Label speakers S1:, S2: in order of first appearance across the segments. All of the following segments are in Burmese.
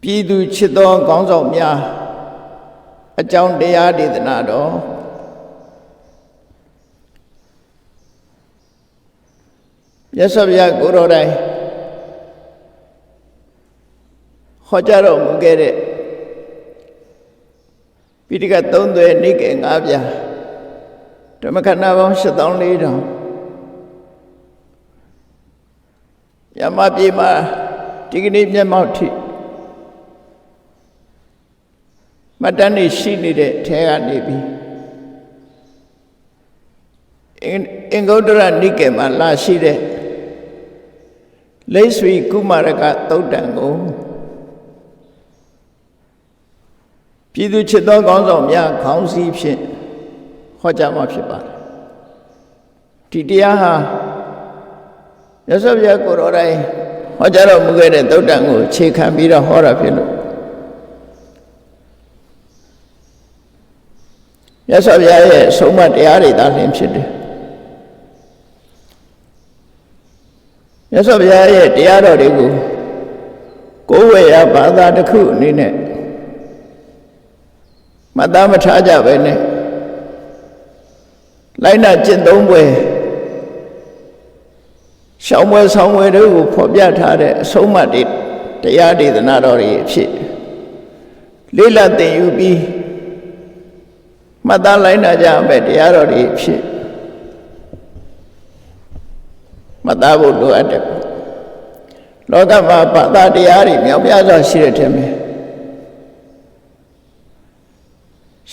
S1: ပြည်သူချစ်သောခေါင်းဆောင်များအကြောင်းတရားဒေသနာတော်မြတ်စွာဘုရားကိုယ်တော်တိုင်ဟောကြားတော်မူခဲ့တဲ့ပိဋကတ်3 သွဲနိကေ5 ပြားဓမ္မခဏပေါင်း84,000မြန်မာပြည်မှာဒီကနေ့မျက်မှောက်ထိမတန်းနေရှိနေတဲ့ထဲကနေပြီးအင်္ဂုတ္တရနိကေမှာလာရှိတဲ့လိဆွေကုမာရကသုတ်တံကိုပြည်သူချစ်သောခေါင်းဆောင်များခေါင်းစည်းဖြင့်ဟောကြားမှာဖြစ်ပါတယ်ဒီတရားဟာမြတ်စွာဘုရားကိုယ်တော်တိုင်ဟောကြားတော်မူခဲ့တဲ့သုတ်တံကိုအခြေခံပြီးတော့ဟောတာဖြစ်လို့မြတ်စွာဘုရားရဲ့ဆုံးမတရားတွေသာလျှင်ဖြစ်တယ်မြတ်စွာဘုရားရဲ့တရားတော်တွေကိုကိုယ်ဝေယဘာသာတစ်ခုအနေနဲ့မသားမထားကြပဲနဲ့လိုက်နာကျင့်သုံးပွဲရှောင်းပွဲဆောင်ပွဲတွေကိုဖော်ပြထားတဲ့အဆုံးအမတွေတရားဒေသနာတော်တွေအဖြစ်လေးလသင်ယူပြီးမှတ်သားလိုက်နာကြမယ်တရားတော်တွေဖြစ်မှတ်သားဖို့လိုအပ်တယ်လောကမှာဘာသာတရားတွေမြောက်များစွာရှိတဲ့ထဲမှာ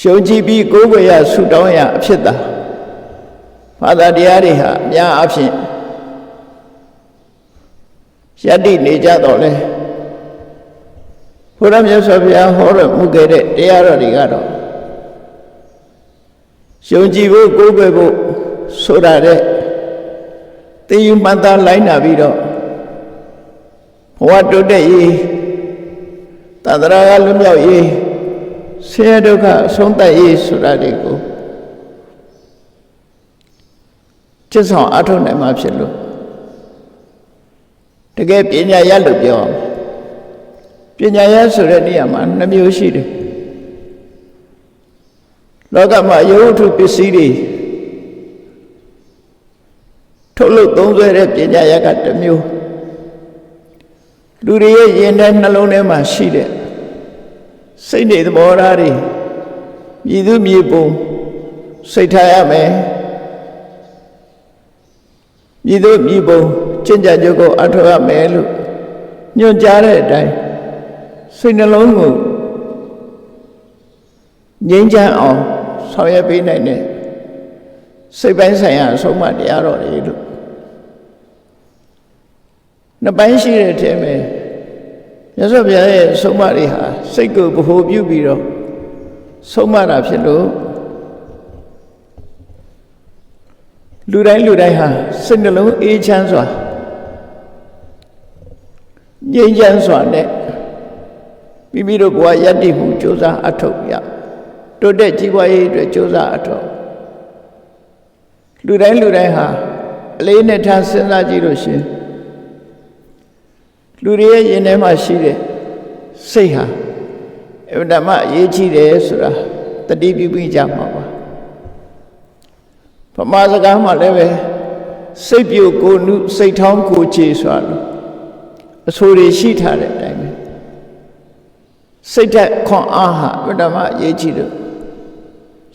S1: ရှုံးကြည့်ပြီးကိုယ်ကိုယ်ရဆူတောင်းရအဖြစ်သာဘာသာတရားတွေဟာအများအဖြစ်ယတ္တိနေကြတော့လေဘုရားမြတ်စွာဘုရားဟောတော်မူခဲ့တဲ့တရားတော်တွေကတော့ယုံကြည်ဖို့ကိုးကွယ်ဖို့ဆိုတာတဲ့သိယူမှတ်သားလိုက်နာပြီးတော့ဘဝတိုးတက်ရေးသန္တရာကလွတ်မြောက်ရေးဆင်းရဲဒုက္ခအဆုံးသတ်ရေးဆိုတာတွေကိုကျင့်ဆောင်အားထုတ်နိုင်မှာဖြစ်လို့တကယ်ပညာရလို့ပြောအောင်ပညာရဆိုတဲ့နေရာမှာ2 မျိုးရှိတယ်လောကမှာရုပ်ထုပစ္စည်းတွေထုတ်လုပ်သုံးစွဲတဲ့ပညာရက1 မျိုးလူတွေရဲ့ရင်ထဲနှလုံးထဲမှာရှိတဲ့စိတ်နေသဘောထားတွေမြည်သူမြည်ပုံစိတ်ထားရမယ်မြည်သူမြည်ပုံကျင့်ကြံကြုတ်ကိုအထောက်ရမယ်လို့ညွှန်ကြားတဲ့အတိုင်းစိတ်နှလုံးကိုငြိမ်းချမ်းအောင်ဆောင်ရွက်ပေးနိုင်တဲ့စိတ်ပိုင်းဆိုင်ရာအဆုံးအမတရားတော်တွေလို့2 ပိုင်းရှိတဲ့အထဲမှာမြတ်စွာဘုရားရဲ့ဆုံးမတွေဟာစိတ်ကိုဗဟိုပြုပြီးတော့ဆုံးမတာဖြစ်လို့လူတိုင်းဟာစိတ်နှလုံးအေးချမ်းစွာငြိမ်းချမ်းစွာနဲ့မိမိတို့ဘဝယတ္တိမှုကြိုးစားအထောက်ရတိုးတက်ကြီးပွားရေးအတွက်ကြိုးစားအထောက်လူတိုင်းဟာအလေးနဲ့ထားစဉ်းစားကြည့်လို့ရှင်လူတွေရဲ့ရင်ထဲမှာရှိတဲ့စိတ်ဟာအမှန်တမ်းအရေးကြီးတယ်ဆိုတာတတိပြုပြီးကြမှာပါဗမာစကားမှာလည်းပဲစိတ်ပြုတ်ကိုနုစိတ်ထောင်းကိုခြေဆိုတာလို့အဆိုတွေရှိထားတဲ့အတိုင်းပဲစိတ်ဓာတ်ခွန်အားဟာအမှန်တမ်းအရေးကြီးတယ်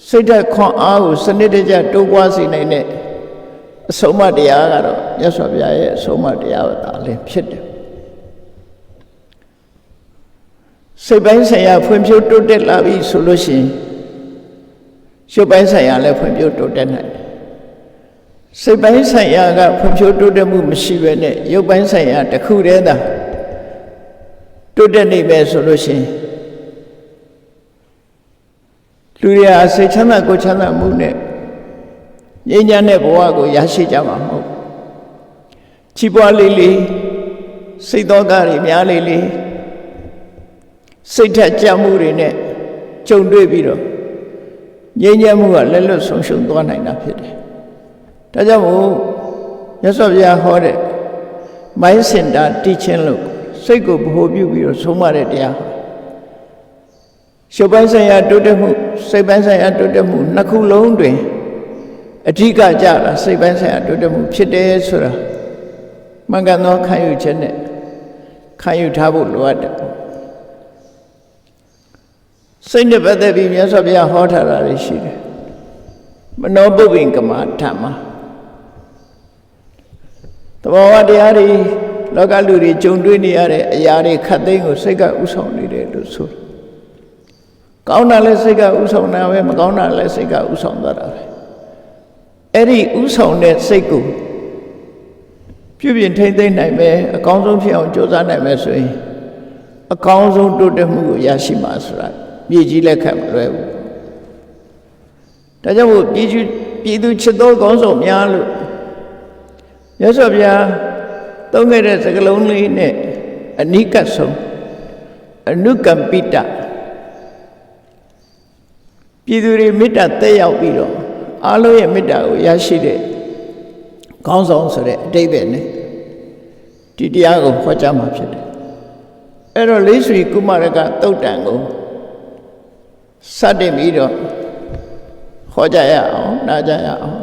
S1: စိတ်ဓာတ်ခွန်အားကိုစနစ်တကျတိုးပွားစေနိုင်တဲ့အဆုံးအမတရားကတော့မြတ်စွာဘုရားရဲ့အဆုံးအမတရားသာလည်းဖြစ်တယ်စိတ်ပိုင်းဆိုင်ရာဖွံ့ဖြိုးတိုးတက်လာပြီဆိုလို့ရှိရင်ရုပ်ပိုင်းဆိုင်ရာလည်းဖွံ့ဖြိုးတိုးတက်နိုင်တယ်စိတ်ပိုင်းဆိုင်ရာကဖွံ့ဖြိုးတိုးတက်မှုမရှိဘဲနဲ့ရုပ်ပိုင်းဆိုင်ရာတစ်ခုတည်းသာတိုးတက်နေပဲဆိုလို့ရှိရင်လူတွေဟာစိတ်ချမ်းသာကိုယ်ချမ်းသာမှုနဲ့ငြိမ်းချမ်းတဲ့ဘဝကိုရရှိကြမှာမဟုတ်ချီးပွားလေးစိတ်သောကတွေများလေးစိတ်ထက်ကြမှုတွေနဲ့ကြုံတွေ့ပြီးတော့ငြိမ်းချမ်းမှုကလက်လွတ်ဆုံးရှုံးသွားနိုင်တာဖြစ်တယ်။ဒါကြောင့်မို့မြတ်စွာဘုရားဟောတဲ့ Mind Center Teaching လို့ စိတ်ကိုဗဟိုပြုပြီးတော့ဆုံးမတဲ့တရားရှုပ်ပိုင်းဆိုင်ရာတိုးတက်မှုစိတ်ပိုင်းဆိုင်ရာတိုးတက်မှုနှစ်ခုလုံးတွင်အဓိကကြတာစိတ်ပိုင်းဆိုင်ရာတိုးတက်မှုဖြစ်တယ်ဆိုတာမှန်ကန်သောခံယူချက်နဲ့ခံယူထားဖို့လိုအပ်တယ်စိတ်နဲ့ပတ်သက်ပြီးမြတ်စွာဘုရားဟောထားတာတွေရှိတယ်မနောပုပ္ပိကမဓမ္မသဘောဝတရားတွေလောကလူတွေကြုံတွေ့နေရတဲ့အရာတွေခတ်သိမ်းကိုစိတ်ကဥဆောင်နေတယ်လို့ဆိုကောင်းတာလည်းစိတ်ကဥဆောင်တာပဲမကောင်းတာလည်းစိတ်ကဥဆောင်သွားတာပဲအဲ့ဒီဥဆောင်တဲ့စိတ်ကိုပြုပြင်ထိန်းသိမ်းနိုင်မယ်အကောင်းဆုံးဖြစ်အောင်ကြိုးစားနိုင်မယ်ဆိုရင်အကောင်းဆုံးတိုးတက်မှုကိုရရှိမှာဆိုတာပြည်ကြီးလက်ခံမလွယ်ဘူးဒါကြောင့်မို့ပြည်သူချစ်သောကောင်းဆောင်များလို့မြတ်စွာဘုရားသုံးခဲ့တဲ့စကားလုံးလေးနဲ့အနိကဆုံးအနုကမ္ပိတပြည်သူတွေမေတ္တာတက်ရောက်ပြီးတော့အားလုံးရဲ့မေတ္တာကိုရရှိတဲ့ကောင်းဆောင်ဆိုတဲ့အဓိပ္ပာယ်နဲ့ဒီတရားကိုဟောကြားမှာဖြစ်တယ်အဲ့တော့လေးဆွေကုမာရကသုတ်တံကိုစတင်ပြီးတော့ဟောကြားရအောင်နားကြရအောင်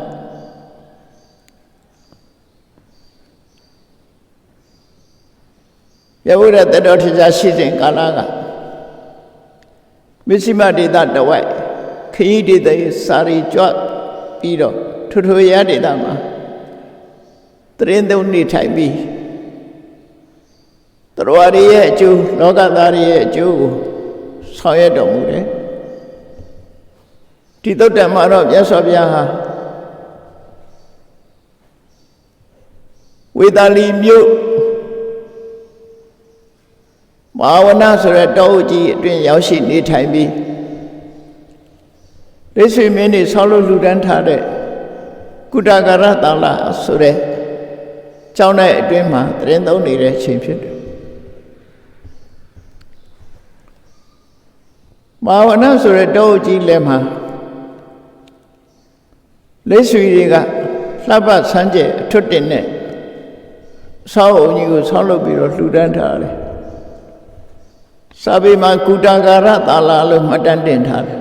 S1: ယဝရတတော်ထကြရှိစဉ်ကာလကမစ္စည်းမဒေသတဝိုက်ခရီးဒေသစာရီကြွပြီးတော့ထွထွရဒေသမှာတရင်သုံးနေထိုင်ပြီးတော်ရရဲ့အကျိုးလောကသားရဲ့အကျိုးကိုဆောင်ရွက်တော်မူတယ်ဒီသုတ်တံမှာတော့မြတ်စွာဘုရားဟာဝေသာလီမြို့မဟာဝနဆိုတဲ့တောအုပ်ကြီးအတွင်းရောက်ရှိနေထိုင်ပြီးလက်ဆွေမင်းတွေဆောက်လုပ်လှူဒန်းထားတဲ့ကုတကာရတာလာဆိုတဲ့ကျောင်းထဲအတွင်းမှာတရင်သုံးနေတဲ့အချိန်ဖြစ်တယ်မဟာဝနဆိုတဲ့တောအုပ်ကြီးလည်းမှာလက်ဆွေတွေကလှပဆန်းကျဲအထွတ်တင်နဲ့ဆောက်အုံကြီးကိုဆောက်လုပ်ပြီးတော့လှူဒန်းထားတယ်စာပေမှာကုတကာရတာလာလို့မှတ်တမ်းတင်ထားတယ်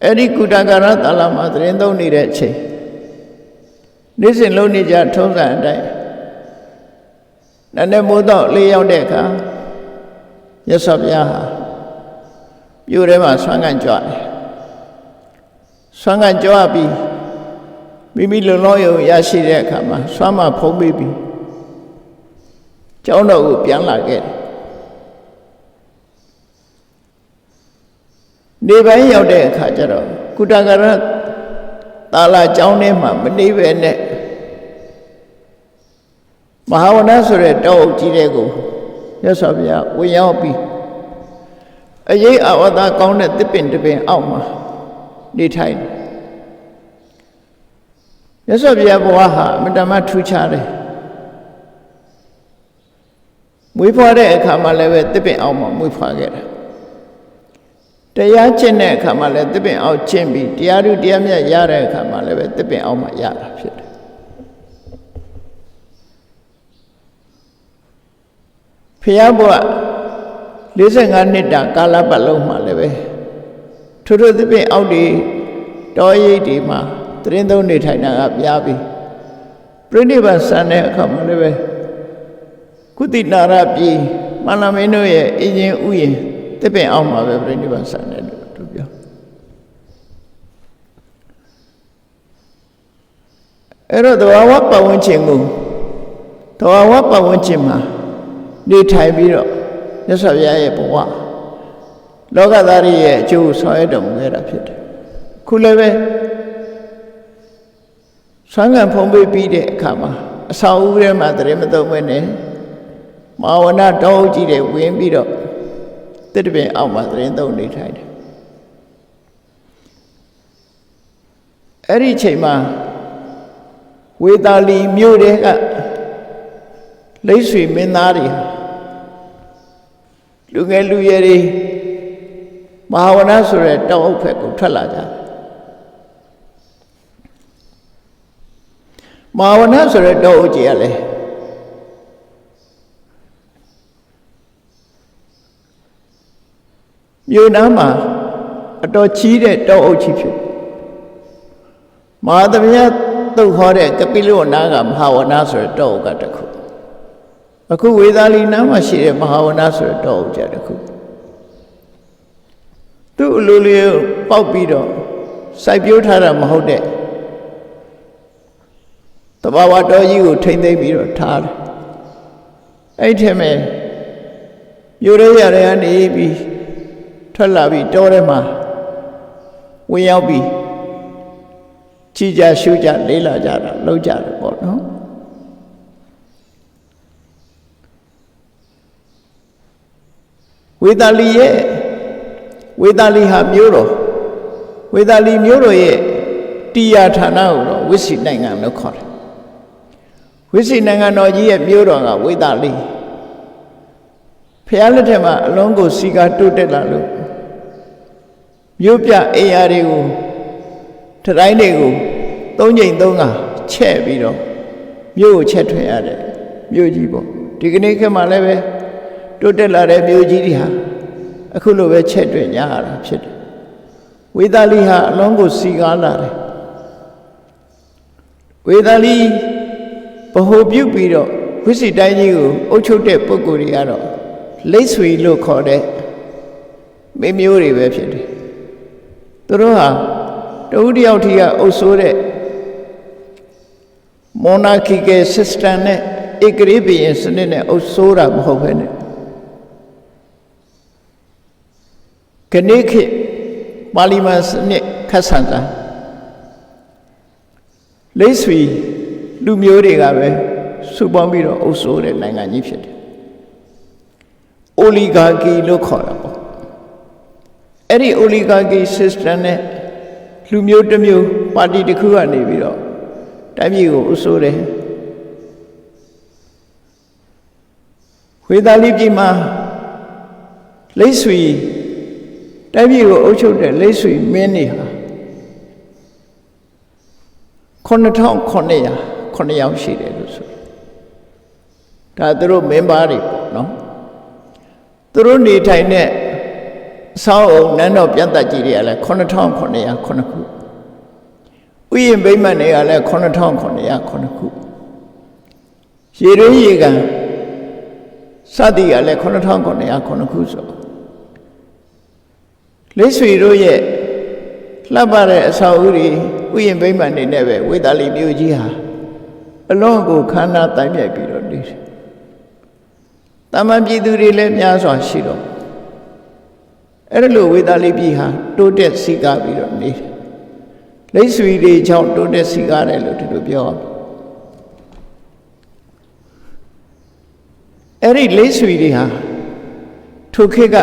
S1: အဲ့ဒီကုတကာရတာလာမှာသတင်းသုံးနေတဲ့အချိန်နေ့စဉ်လုံးနေကြထုံးစံအတိုင်းနည်းနည်းမိုးတော့လေးရောက်တဲ့အခါမြတ်စွာဘုရားဟာမြို့ထဲမှာဆွမ်းခံကြွတယ်ဆွမ်းခံကြွပြီးမိမိလုံလောက်ရုံရရှိတဲ့အခါမှာဆွမ်းမဖုံးပြီးပြီးကျောင်းတော်ကိုပြန်လာခဲ့တယ်နေပိုင်းရောက်တဲ့အခါကျတော့ကုတကာရတာလာကျောင်းထဲမှာမနေပဲနဲ့မဟာဝနဆိုတဲ့တောအုပ်ကြီးတဲ့ကိုမြတ်စွာဘုရားဝင်ရောက်ပြီးအရေးအဝါဒကောင်းတဲ့တစ်ပင်တစ်ပင်အောက်မှာနေထိုင်တယ်မြတ်စွာဘုရားဘဝဟာအမတမထူးခြားတယ်မွေးဖွားတဲ့အခါမှာလည်းပဲတစ်ပင်အောက်မှာမွေးဖွားခဲ့တာတရားကျင့်တဲ့အခါမှာလည်းတစ်ပင်အောက်ကျင့်ပြီးတရားဓုတရားမြတ်ရတဲ့အခါမှာလည်းပဲတစ်ပင်အောက်မှာရတာဖြစ်တယ်ဖျားဘုရား45နှစ်တာကာလပတ်လုံးမှာလည်းပဲထို့တစ်ပင်အောက်ဒီတောရိပ်ဒီမှာတရင်သုံးနေထိုင်တာကပြားပြီးပြိဋိဘဆန်တဲ့အခါမှာလည်းပဲကုသနာရပြည်မန္တမင်းတို့ရဲ့အင်းချင်းဥယျာဉ်တစ်ပင်အောက်မှာပဲပြိဋိဘဆန်တယ်လို့သူပြောအဲ့တော့သဘာဝပတ်ဝန်းကျင်ကိုသဘာဝပတ်ဝန်းကျင်မှာနေထိုင်ပြီးတော့မြတ်စွာဘုရားရဲ့ဘဝလောကသားတွေရဲ့အကျိုးဆောင်ရွက်တော်မူခဲ့တာဖြစ်တယ်ခုလည်းပဲဆွမ်းခံဖုံးပေးပြီးတဲ့အခါမှာအဆောင်ဦးထဲမှာတရင်မသုံးမနဲ့မဟာဝနတောအုပ်ကြီးတွေဝင်ပြီးတော့တစ်တပင်အောက်မှာတရင်သုံးနေထိုင်တယ်အဲ့ဒီချိန်မှာဝေသာလီမြို့တဲကလိတ်ဆွေမင်းသားတွေလူငယ်လူရွယ်တွေမဟာဝနဆိုတဲ့တောအုပ်ဖက်ကိုထွက်လာကြတယ်မဟာဝနဆိုတဲ့တောအုပ်ကြီးကလည်း မြို့နားမှာအတော်ကြီးတဲ့တောအုပ်ကြီးဖြစ်မဟာသမယသုတ်ဟောတဲ့ကပိလဝနာကမဟာဝနာဆိုတဲ့တောအုပ်ကတခုအခုဝေသာလီနားမှာရှိတဲ့မဟာဝနာဆိုတဲ့တောအုပ်ကြတခုသူ့အလိုလေးပေါက်ပြီးတော့စိုက်ပျိုးထားတာမဟုတ်တဲ့တဘာဝတော်ကြီးကိုထိမ့်သိမ့်ပြီးတော့ထားတယ်အဲ့ထဲမှာမြို့ရဲရတဲ့ကနေပြီးထွက်လာပြီးတောထဲမှာဝင်ရောက်ပြီးကြည်ကြရှုကြလေးလာကြတာလှုပ်ကြတယ်ပေါ့နော်ဝေသာလီဟာမြို့တော်ဝေသာလီမြို့တော်ရဲ့တရားဌာနကိုတော့ဝိစီနိုင်ငံလို့ခေါ်တယ်ဝိစီနိုင်ငံတော်ကြီးရဲ့မြို့တော်ကဝေသာလီဖျားလက်ထက်မှာအလုံးကိုစီကာတိုးတက်လာလို့မြို့ပြအိမ်ယာတွေကိုထတိုင်းတွေကိုသုံးချိန်သုံးကချဲ့ပြီးတော့မြို့ကိုချက်ထွင်ရတဲ့မြို့ကြီးပေါ့ဒီကနေ့ခေတ်မှာလည်းပဲတိုးတက်လာတဲ့မြို့ကြီးတွေဟာအခုလိုပဲချက်ထွင်ကြရတာဖြစ်တယ်ဝေသာလီဟာအလုံးကိုစီကားလာတယ်ဝေသာလီဗဟိုပြုပြီးတော့ဝိစီတိုင်းကြီးကိုအုပ်ချုပ်တဲ့ပုဂ္ဂိုလ်တွေကတော့လိတ်ဆွေလို့ခေါ်တဲ့မိမျိုးတွေပဲဖြစ်တယ်သူတို့ဟာတဦးတယောက်ထိကအုပ်စိုးတဲ့ monarchical system နဲ့ဧကရာဇ်ဘုရင်စနစ်နဲ့အုပ်စိုးတာမဟုတ်ဘဲနဲ့ခဏခေတ်ပါလီမန်စနစ်ခတ်ဆန်တာလိတ်ဆွေလူမျိုးတွေကပဲစုပေါင်းပြီးတော့အုပ်စိုးတဲ့နိုင်ငံကြီးဖြစ်တယ်အိုလီဂါကီလို့ခေါ်တာပေါ့အဲ့ဒီအိုလီဂါကီ system နဲ့လူမျိုးတစ်မျိုးပါတီတစ်ခုကနေပြီးတော့တိုင်းပြည်ကိုအုပ်စိုးတယ်ဝေသာလီပြည်မှာလိတ်ဆွေတိုင်းပြည်ကိုအုပ်ချုပ်တဲ့လိတ်ဆွေမင်းတွေဟာ9,900ယောက်ရှိတယ်လို့ဆိုဒါသူတို့မင်းသားတွေပေါ့နော်သူတို့နေထိုင်တဲ့အဆောက်အုံနန်းတော်ပြန်သက်ကြီးတွေကလည်း9,909ခုဥယျာဉ်ဗိမာန်တွေကလည်း9,909ခုရေရင်းရေကန်စသည်ကလည်း9,909ခုဆိုလိတ်ဆွေတို့ရဲ့လှပတဲ့အဆောက်အဦတွေဥယျာဉ်ဗိမာန်တွေနဲ့ပဲဝေသာလီမြို့ကြီးဟာအလွန်ကိုခမ်းနားတိုင်းမြိုက်ပြီးတော့နေတယ်။တာမန်ပြည်သူတွေလည်းများစွာရှိတော့အဲ့ဒါလိုဝေသာလီပြည်ဟာတိုးတက်စီကားပြီးတော့နေတယ်။လိတ်ဆွေတွေကြောင့်တိုးတက်စီကားတယ်လို့ဒီလိုပြောအဲ့ဒီလိတ်ဆွေတွေဟာထိုခေတ်က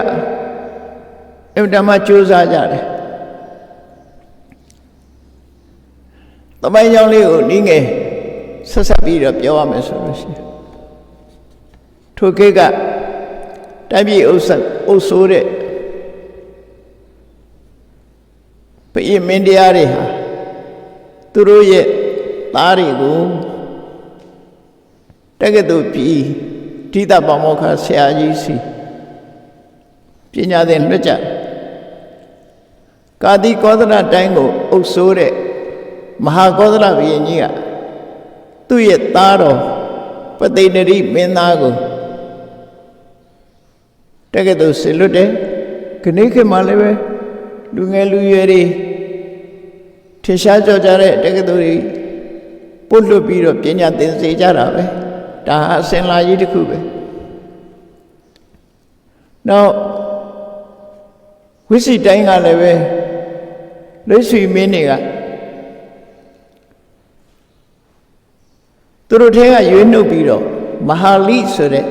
S1: အင်တာမကြိုးစားကြတယ်။သမိုင်းကြောင်းလေးကိုနည်းငယ်ဆက်ဆက်ပြီးတော့ပြောရမယ်ဆိုလို့ရှိရင်ထိုခေတ်ကတိုင်းပြည်အုပ်စိုးတဲ့ဘုရင်မင်းတရားတွေဟာသူတို့ရဲ့သားတွေကိုတက္ကသိုလ်ပြည်ဒိဋ္ဌပါမောက္ခဆရာကြီးစီပညာသင်လွှတ်ကြကာတိကောသလတိုင်းကိုအုပ်စိုးတဲ့မဟာကောသလဘုရင်ကြီးကသူ့ရဲ့သားတော်ပသိဏရိမင်းသားကိုတက္ကသိုလ်ဆင်လွတ်တယ်ခဏခေတ်မှလည်းပဲလူငယ်လူရွယ်တွေထင်ရှားကြော်ကြတဲ့တက္ကသိုလ်တွေပို့လွတ်ပြီးတော့ပညာသင်စေကြတာပဲဒါဟာအစဉ်လာကြီးတစ်ခုပဲနောက်ဝိစီတိုင်းကလည်းပဲလိတ်ဆွေမင်းတွေကသူတို့ထဲကရွေးနှုတ်ပြီးတော့မဟာလိဆိုတဲ့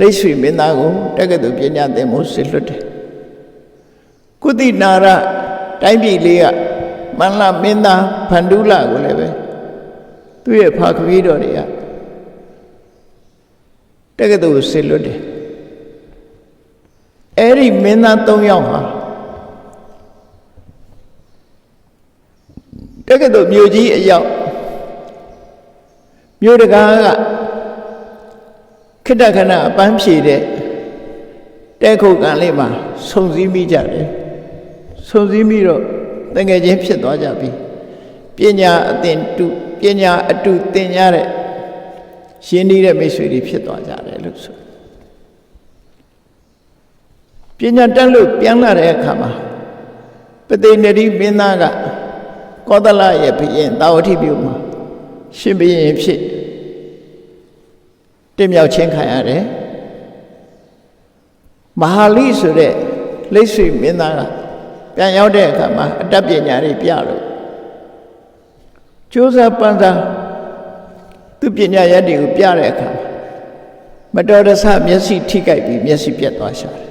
S1: လိတ်ဆွေမင်းသားကိုတက္ကသိုလ်ပညာသင်ဖို့ဆင်လွတ်တယ်ကုသိနာရတိုင်းပြည်လေးကမန္လမင်းသားဖန္ဒုလကိုလည်းပဲသူ့ရဲ့ဖာခပီးတော်တွေကတက္ကသိုလ်ဆင်လွတ်တယ်အဲ့ဒီမင်းသား3ယောက်ဟာတက္ကသိုလ်မြို့ကြီးအရောက်မြို့တကားကခိတ္တခဏအပန်းဖြေတဲ့ တဲခုတ်ကန်လေးမှာဆုံစည်းမိကြတယ်ဆုံစည်းမိတော့တကယ်ချင်းဖြစ်သွားကြပြီပညာအသင်တုပညာအတုသင်ရတဲ့ရင်းနှီးတဲ့မိတ်ဆွေတွေဖြစ်သွားကြတယ်လို့ဆိုပညာတက်လို့ပြန်လာတဲ့အခါမှာပတိနရီမင်းသားကကောသလရဲ့ဘုရင်တာဝတိပြုမှာရှင်ဘုရင်ဖြစ်တင်မြောက်ချင်းခံရတယ်မဟာလိဆိုတဲ့လိတ်ဆွေမင်းသားကပြန်ရောက်တဲ့အခါမှာအတတ်ပညာတွေပြလို့ကျိုးစားပန်းစားသူပညာရည်တွေကိုပြတဲ့အခါမတော်တဆမျက်စိထိကြိုက်ပြီးမျက်စိပြတ်သွားရှာတယ်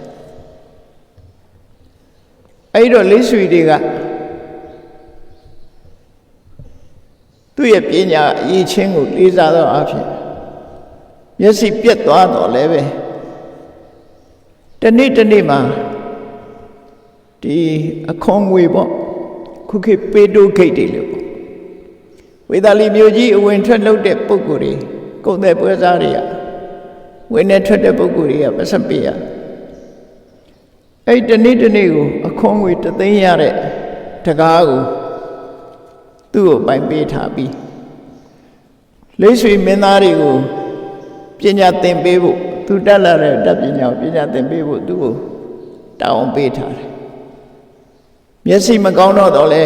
S1: အဲ့တော့လိတ်ဆွေတွေကသူ့ရဲ့ပညာအရေးချင်းကိုလေးစားသောအဖြစ်မျက်စိပြတ်သွားတော့လည်းပဲတနေ့မှာဒီအခွန်ငွေပေါ့ခုခေတ်ပေတိုးဂိတ်တွေလို့ပေါ့ဝေသာလီမြို့ကြီးအဝင်ထွက်လုပ်တဲ့ပုဂ္ဂိုလ်တွေကုန်တဲ့ပွဲစားတွေကဝင်နေထွက်တဲ့ပုဂ္ဂိုလ်တွေကပတ်စံပေးရအဲ့တနေ့ကိုအခွန်ငွေ3 သိန်းရတဲ့တကားကိုသူ့ကိုပိုင်ပေးထားပြီးလိတ်ဆွေမင်းသားတွေကိုပညာသင်ပေးဖို့သူတက်လာတဲ့တပ်ပညာကိုပညာသင်ပေးဖို့သူ့ကိုတောင်းပေးထားတယ်မျက်စိမကောင်းတော့လဲ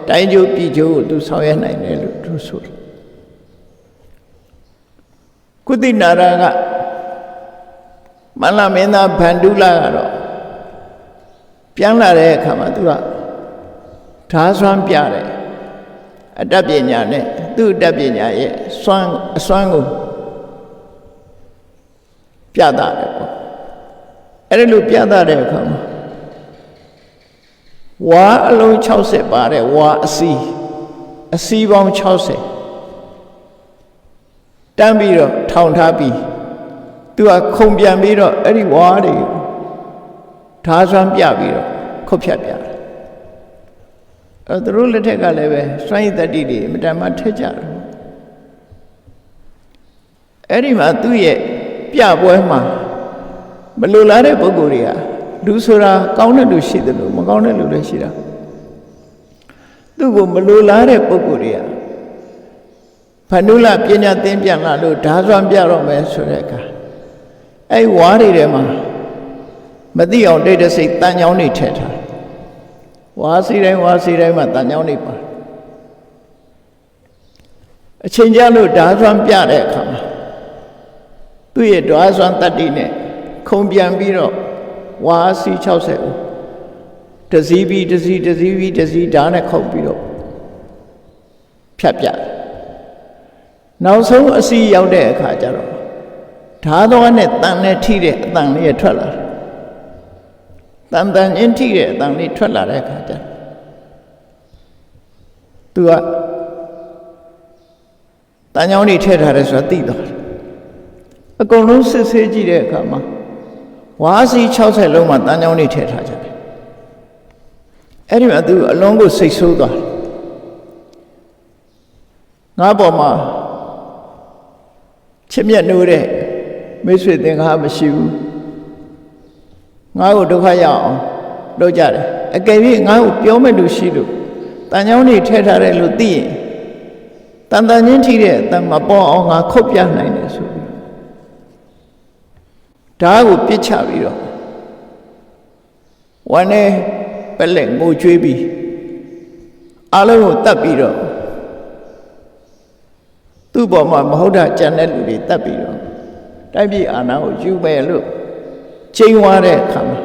S1: တိုင်းကျိုးပြည်ကျိုးကိုသူဆောင်ရွက်နိုင်တယ်လို့သူဆိုတယ်ကုသိနာရကမန္လမင်းသားဗန္ဓုလကတော့ပြန်လာတဲ့အခါမှာသူကဓာဆွမ်းပြတယ်အတတ်ပညာနဲ့သူ့အတတ်ပညာရဲ့အစွမ်းကိုပြတာတယ်ပေါ့အဲ့ဒါလိုပြတာတဲ့အခါမှာဝါအလုံး60ပါတဲ့ဝါအစီပေါင်း60တန်းပြီးတော့ထောင်ထားပြီးသူကခုံပြန်ပြီးတော့အဲ့ဒီဝါတွေဓာဆွမ်းပြပြီးတော့ခုတ်ဖြတ်ပြတယ်အဲ့သူတို့လက်ထက်ကလည်းပဲစွန့်ရည်တတိတွေအမြဲတမ်းထက်ကြတယ်အဲ့ဒီမှာသူ့ရဲ့ပြပွဲမှာမလိုလားတဲ့ပုဂ္ဂိုလ်တွေကလူဆိုတာကောင်းတဲ့လူရှိတယ်လို့မကောင်းတဲ့လူလည်းရှိတာသူ့ကိုမလိုလားတဲ့ပုဂ္ဂိုလ်တွေကဗန္ဓုလပညာသင်ပြန်လာလို့ဓာဆွမ်းပြတော့မယ်ဆိုတဲ့အခါအဲ့ဝါးတွေထဲမှာမသိအောင်တိတ်တဆိတ်တန်ချောင်းတွေထည့်ထားဝါးစီတိုင်းမှာတန်ချောင်းတွေပါအချိန်ကြလို့ဓာဆွမ်းပြတဲ့အခါမှာသူ့ရဲ့ဓာဆွမ်းတတ္တိနဲ့ခုံပြန်ပြီးတော့ဝါစီ60ဦးတစည်းပြီးဓာနဲ့ခုံပြီးတော့ဖြတ်ပြနောက်ဆုံးအစီရောက်တဲ့အခါကျတော့ဓာတော်နဲ့တန်နဲ့ထိတဲ့အတန်လေးထွက်လာတယ်တန်ချင်းထိတဲ့အတန်လေးထွက်လာတဲ့အခါကျသူကတန်ချောင်းတွေထည့်ထားတယ်ဆိုတာသိသွားတယ်အကုန်လုံးစစ်ဆေးကြည့်တဲ့အခါမှာဝါစီ60လုံးမှာတန်ချောင်းတွေထည့်ထားကြတယ်အဲ့ဒီမှာသူအလုံးကိုစိတ်ဆိုးသွားတယ်ငါပေါ်မှာချစ်မြတ်နိုးတဲ့မိတ်ဆွေသင်္ကားမရှိဘူးငါ့ကိုဒုက္ခရောက်အောင်လုပ်ကြတယ်အကယ်၍ငါ့ကိုပြောမဲ့လူရှိလို့တန်ချောင်းတွေထည့်ထားတယ်လို့သိရင်တန်ချင်းထိတဲ့အတန်မပေါ်အောင်ငါခုတ်ပြနိုင်တယ်ဆိုပြီးဓာတ်ကိုပြစ်ချပြီးတော့ဝမ်းနဲ့ပလက်ငိုကြွေးပြီးအလုံးကိုတတ်ပြီးတော့သူ့ပေါ်မှာမဟုတ်တာကြံတဲ့လူတွေတတ်ပြီးတော့တိုက်ပြည်အာဏာကိုယူမယ်လို့ချိန်ဝါတဲ့အခါမှာ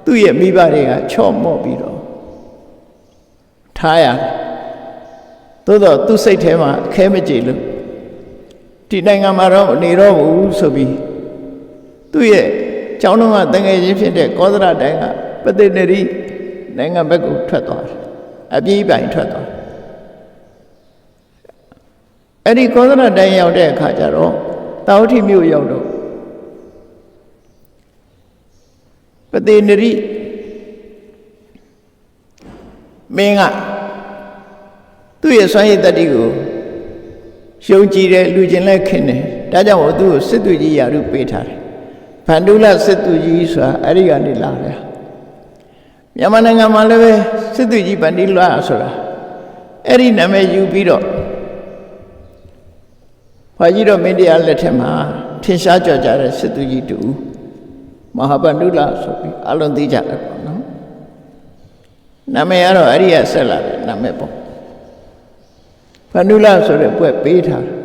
S1: သူ့ရဲ့မိဘတွေကချော့မော့ပြီးတော့ထားရတယ်သို့တော့သူ့စိတ်ထဲမှာအခဲမကြေလို့ဒီနိုင်ငံမှာတော့နေတော့ဘူးဆိုပြီးသူ့ရဲ့ကျောင်းတော်ကတငယ်ချင်းဖြစ်တဲ့ကောသလတိုင်းကပတိနရီနိုင်ငံဘက်ကိုထွက်သွားတယ်အပြေးပိုင်ထွက်သွားအဲ့ဒီကောသလတိုင်းရောက်တဲ့အခါကျတော့တာဝတိမြို့ရောက်တော့ပတိနရီမင်းကသူ့ရဲ့စွမ်းရည်တတ္တိကိုယုံကြည်တယ်လူချင်းလည်းခင်တယ်ဒါကြောင့်သူ့ကိုစစ်သူကြီးယာရုပေးထားတယ်ဗ န္ဓုလစစ်သူကြီးဆိုတာအဲ့ဒီကနေလာတယ်မြန်မာနိုင်ငံမှာလည်းပဲစစ်သူကြီးဗန္ဓုလဆိုတာအဲ့ဒီနာမည်ယူပြီးတော့ဘွာကြီးတော်မင်းတရားလက်ထက်မှာထင်ရှားကြော်ကြတဲ့စစ်သူကြီးတူမဟာဗန္ဓုလဆိုပြီးအလုံးသိကြတယ်ပေါ့နော်နာမည်ကတော့အဲ့ဒီကဆက်လာတယ်နာမည်ပေါ့ဗန္ဓုလဆိုတဲ့ဘွဲ့ပေးထားတယ်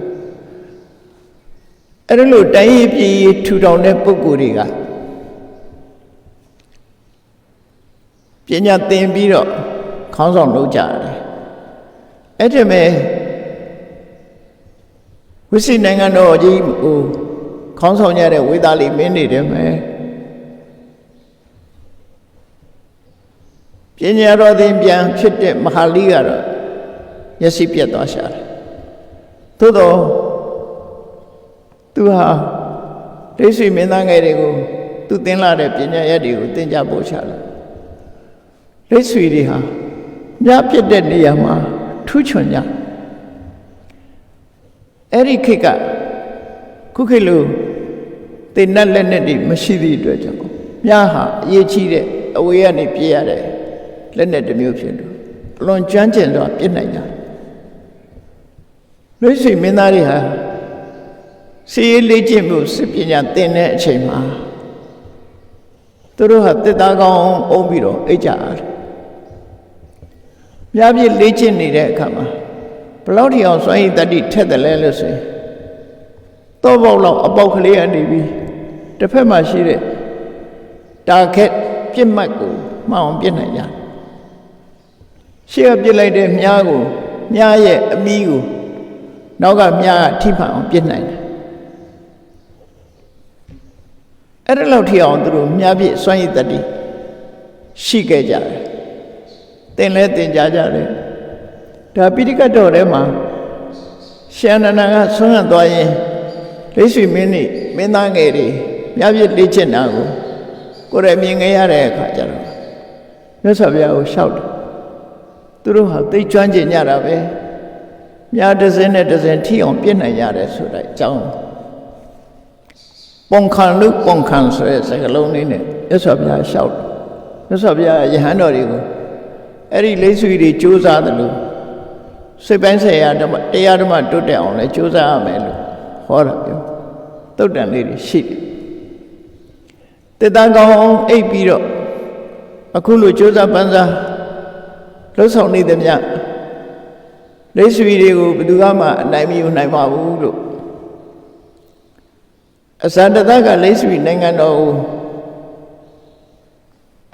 S1: အဲ့လိုတိုင်းရေးပြည်ထူထောင်တဲ့ပုဂ္ဂိုလ်တွေကပညာသင်ပြီးတော့ခေါင်းဆောင်လုပ်ကြတယ်အဲ့ဒီမဲ့ဝိစိနိုင်ငံတော်ကြီးကိုခေါင်းဆောင်ရတဲ့ဝေသာလီမင်းတွေတယ်မဲ့ပညာတော်သင်ပြန်ဖြစ်တဲ့မဟာလိကတော့မျက်စိပြတ်သွားရှာတယ်သို့တော့သူဟာဒိဋ္ဌိမင်းသားငယ်တွေကိုသူသင်လာတဲ့ပညာရက်တွေကိုသင်ကြားပို့ချလာဒိဋ္ဌိတွေဟာမြတ်ဖြစ်တဲ့နေရာမှာထူးချွန်ကြအဲ့ဒီခေတ်ကခုခေတ်လိုသင်္နတ်လက်နဲ့တွေမရှိသည့်အတွက်ကြောင့်မြတ်ဟာအရေးကြီးတဲ့အဝေးကနေပြည့်ရတဲ့လက်နဲ့တစ်မျိုးဖြစ်လို့အလွန်ကျွမ်းကျင်စွာပြည့်နိုင်ကြဒိဋ္ဌိမင်းသားတွေဟာစီရေးလေ့ကျင့်မှုစစ်ပညာသင်တဲ့အချိန်မှာသူတို့ဟာတစ်သားကောင်းအုံးပြီးတော့အိတ်ကြတယ်။မြားပြည့်လေ့ကျင့်နေတဲ့အခါမှာဘလောက်ထီအောင်စွမ်းရည်တတ္တိထက်တယ်လဲလို့ဆိုရင်တော့ပေါက်လောက်အပေါက်ကလေးကနေပြီးတစ်ဖက်မှာရှိတဲ့တာခက်ပြစ်မှတ်ကိုမှောင်ပြစ်နိုင်ကြတယ်။ရှေ့ကပြစ်လိုက်တဲ့မြားကိုမြားရဲ့အမီးကိုနောက်ကမြားကထိမှန်အောင်ပြစ်နိုင်တယ်အဲ့ဒါလောက်ထိအောင်သူတို့မြားပြည့်စွမ်းရည်တတ္တိရှိခဲ့ကြတယ်သင်လဲသင်ကြားကြတယ်ဒါပိဋကတ်တော်ထဲမှာရှင်အနန္ဒာကဆွမ်းခံသွားရင်ဒိဋ္ဌိမင်းသားငယ်တွေမြားပြည့်လေ့ကျင့်တာကိုကိုယ်ရမြင်ခဲ့ရတဲ့အခါကျတော့မြတ်စွာဘုရားကိုလျှောက်တယ်သူတို့ဟာသိကျွမ်းကျင်ကြတာပဲမြားတစ်စင်းနဲ့တစ်စင်းထိအောင်ပြည့်နိုင်ရတယ်ဆိုတဲ့အကြောင်းပုံခံလို့ပုံခံဆိုတဲ့စကားလုံးလေးနဲ့မြတ်စွာဘုရားလျှောက်တယ်မြတ်စွာဘုရားယဟန်တော်တွေကိုအဲ့ဒီလိဆွေတွေကြိုးစားတယ်လို့စိတ်ပိုင်းဆိုင်ရာတရားဓမ္မတိုးတက်အောင်လဲကြိုးစားရမယ်လို့ဟောတာပြောသုတ်တန်လေးတွေရှိတယ်တေတံကောင်းအောင်အိပ်ပြီးတော့အခုလိုကြိုးစားပန်းစားလှုပ်ဆောင်နေသည်မြတ်လိဆွေတွေကိုဘယ်သူမှအနိုင်မယူနိုင်ပါဘူးလို့အစန္ဒသကလိဆွေနိုင်ငံတော်ကို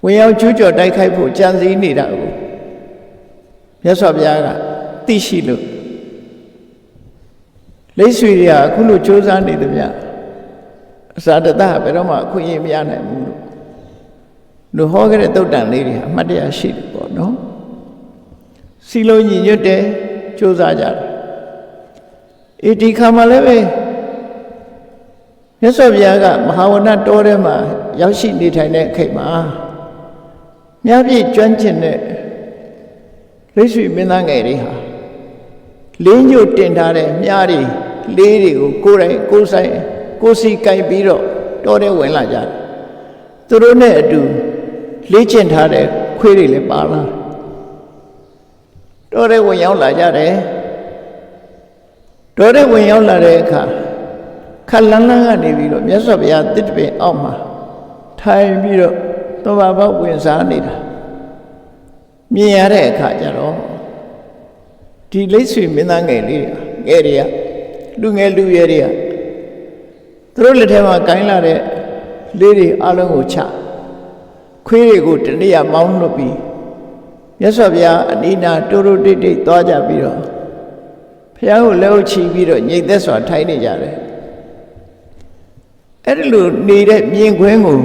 S1: ဝင်ရောက်ကျူးကျော်တိုက်ခိုက်ဖို့ကြံစည်နေတာကိုမြတ်စွာဘုရားကသိရှိလို့လိဆွေတွေကအခုလိုကြိုးစားနေသည်မြတ်အစန္ဒသဘယ်တော့မှအခွင့်အရေးမရနိုင်ဘူးလို့လူဟောခဲ့တဲ့သုတ်တန်လေးတွေအမှတ်တရရှိတယ်ပေါ့နော်စီလုံးညီညွတ်တယ်ကြိုးစားကြတယ်ဒီခါမှလည်းပဲမြတ်စွာဘုရားကမဟာဝနတောထဲမှာရောက်ရှိနေထိုင်တဲ့ခေတ်မှာမြတ်ပြည့်ကျွမ်းကျင်တဲ့လိဆွေမင်းသားငယ်တွေဟာလင်းညို့တင်ထားတဲ့မြားတွေလေးတွေကိုကိုယ်တိုင်ကိုယ်ဆိုင်ကိုယ်စီကြိုက်ပြီးတော့တောထဲဝင်လာကြတယ်သူတို့နဲ့အတူလေ့ကျင့်ထားတဲ့ခွေးတွေလည်းပါလာတောထဲဝင်ရောက်လာကြတယ်တောထဲဝင်ရောက်လာတဲ့အခါခက်လန်းလန်းကနေပြီးတော့မြတ်စွာဘုရားတစ်ပင်အောက်မှာထိုင်ပြီးတော့သောဘာဘောဝင်စားနေတာမြင်ရတဲ့အခါကျတော့ဒီလိဆွေမင်းသားငယ်လေးတွေကလူငယ်လူရွယ်တွေကသူတို့လက်ထဲမှာကိုင်းလာတဲ့လေးတွေအလုံးကိုချခွေးတွေကိုတနည်းမောင်းလွတ်ပြီးမြတ်စွာဘုရားအနိနာတိုးတိုးတိတ်တိတ်သွားကြပြီးတော့ဘုရားကိုလက်အုပ်ချီပြီးတော့ညိတ်သက်စွာထိုင်နေကြတယ်အဲ့ဒီလိုနေတဲ့မြင်ကွင်းကို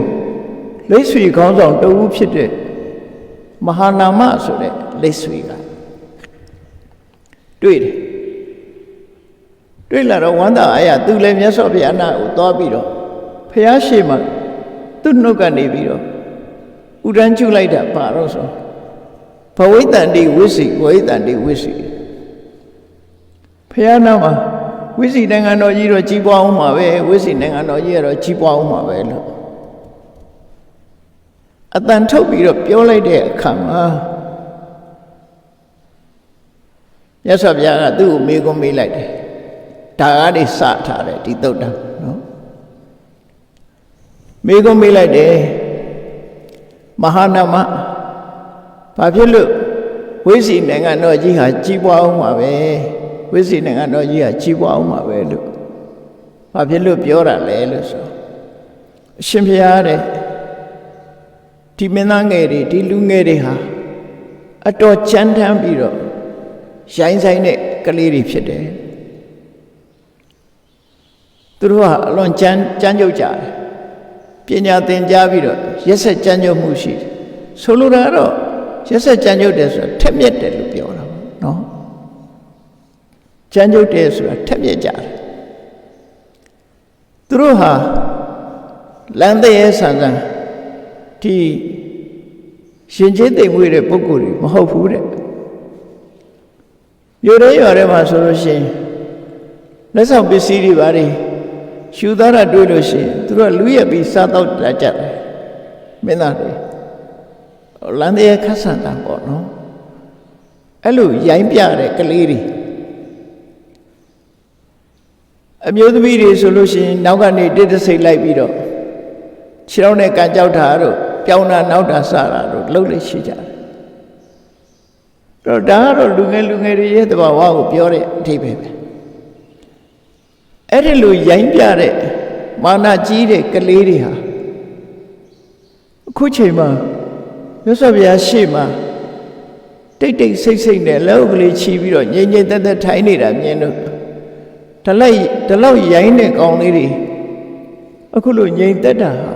S1: လိဆွေခေါင်းဆောင်တဦးဖြစ်တဲ့မဟာနာမဆိုတဲ့လိဆွေကတွေ့တယ်တွေ့လာတော့ဝမ်းသာအားရသူလည်းမြတ်စွာဘုရားနာကိုသွားပြီးတော့ဘုရားရှိမှသူ့နှုတ်ကနေပြီးတော့ဥဒန်းကျူလိုက်တာပါတော့ဆိုဘဝိတ္တန္တိဝိစီဘဝိတ္တန္တိဝိစီဘုရားနာမှာဝိစီနိုင်ငံတော်ကြီးတော့ကြီးပွားအောင်မှာပဲဝိစီနိုင်ငံတော်ကြီးကတော့ကြီးပွားအောင်မှာပဲလို့ အတန်ထုတ်ပြီးတော့ပြောလိုက်တဲ့အခါမှာမြတ်စွာဘုရားကသူ့ကိုမေးခွန်းမေးလိုက်တယ်ဒါကနေစထားတယ်ဒီသုတ်တံနော်မေးခွန်းမေးလိုက်တယ်မဟာနာမဘာဖြစ်လို့ဝိစီနိုင်ငံတော်ကြီးဟာကြီးပွားအောင်မှာပဲဝိစီနိုင်ငံတော်ကြီးဟာကြီးပွားအောင်မှာပဲလို့ဘာဖြစ်လို့ပြောတာလဲလို့ဆိုအရှင်ဘုရားတဲ့ဒီမင်းသားငယ်တွေဒီလူငယ်တွေဟာအတော်ကြမ်းတမ်းပြီးတော့ရိုင်းဆိုင်တဲ့ကလေးတွေဖြစ်တယ်သူတို့ကအလွန်ကြမ်းကြုတ်ကြတယ်ပညာသင်ကြားပြီးတော့ရက်ဆက်ကြမ်းကြုတ်မှုရှိတယ်ဆိုလိုတာကတော့ရက်ဆက်ကြမ်းကြုတ်တယ်ဆိုတာထက်မြက်တယ်လို့ပြောတာပေါ့နော်ကြမ်းကြုတ်တယ်ဆိုတာထက်မြက်ကြတယ်သူတို့ဟာလမ်းတဲ့ဆန်ဆန်ဒီရှင်ကျေးသိမ်မွေးတဲ့ပုဂ္ဂိုလ်တွေမဟုတ်ဘူးတဲ့မြို့ရဲရွာထဲမှာဆိုလို့ရှိရင်လက်ဆောင်ပစ္စည်းတွေပါတွေရှူသားတာတွေ့လို့ရှိရင်သူတို့ကလူရက်ပြီးစားတော့တတ်ကြတယ်မင်းသားတွေလမ်းတဲ့ခက်ဆန်တာပေါ့နော်အဲ့လိုရိုင်းပြတဲ့ကလေးတွေအမျိုးသမီးတွေဆိုလို့ရှိရင်နောက်ကနေတစ်တဆိတ်လိုက်ပြီးတော့ခြေထောက်နဲ့ကန်ကြောက်တာတို့ပြောင်းတာနောက်တာစတာတို့လှုပ်လေရှိကြတယ်တော့ဒါကတော့လူငယ်တွေရဲ့တဘာဝကိုပြောတဲ့အထိပ္ပယ်ပဲအဲ့ဒီလိုရိုင်းပြတဲ့မာနကြီးတဲ့ကလေးတွေဟာအခုချိန်မှာမြတ်စွာဘုရားရှေ့မှာတိတ်တိတ်ဆိတ်ဆိတ်နဲ့လက်ဥကလေးချီပြီးတော့ငြိမ်ငြိမ်သက်သက်ထိုင်နေတာမြင်လို့ဒီလောက်ရိုင်းတဲ့ကောင်လေးတွေအခုလိုငြိမ်သက်တာဟာ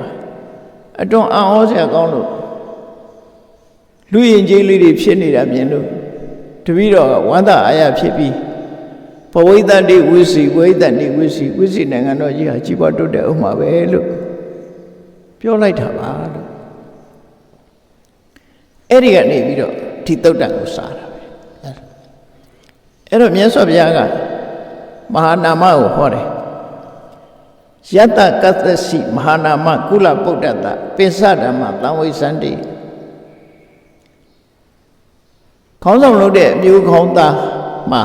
S1: အတော်အံ့ဩစရာကောင်းလို့လူရင်ကြီးလေးတွေဖြစ်နေတာမြင်လို့တပည့်တော်ကဝန္တာအာရဖြစ်ပြီးဘဝိတ္တိဝိစီဝိတ္တိဝိစီနိုင်ငံတော်ကြီးဟာကြီးပွားတိုးတက်အောင်မှာပဲလို့ပြောလိုက်တာပါလို့အဲ့ဒီကနေပြီးတော့ဒီသုတ်တံကိုစားတာပဲအဲ့တော့မြတ်စွာဘုရားကမဟာနာမကိုဟောတယ်ယတကသစီမဟာနာမကုလပုဒ္ဒတပိစဓမ္မသံဝိသန္တိခေါင်းဆောင်လုပ်တဲ့အမျိုးခေါင်းသားမှာ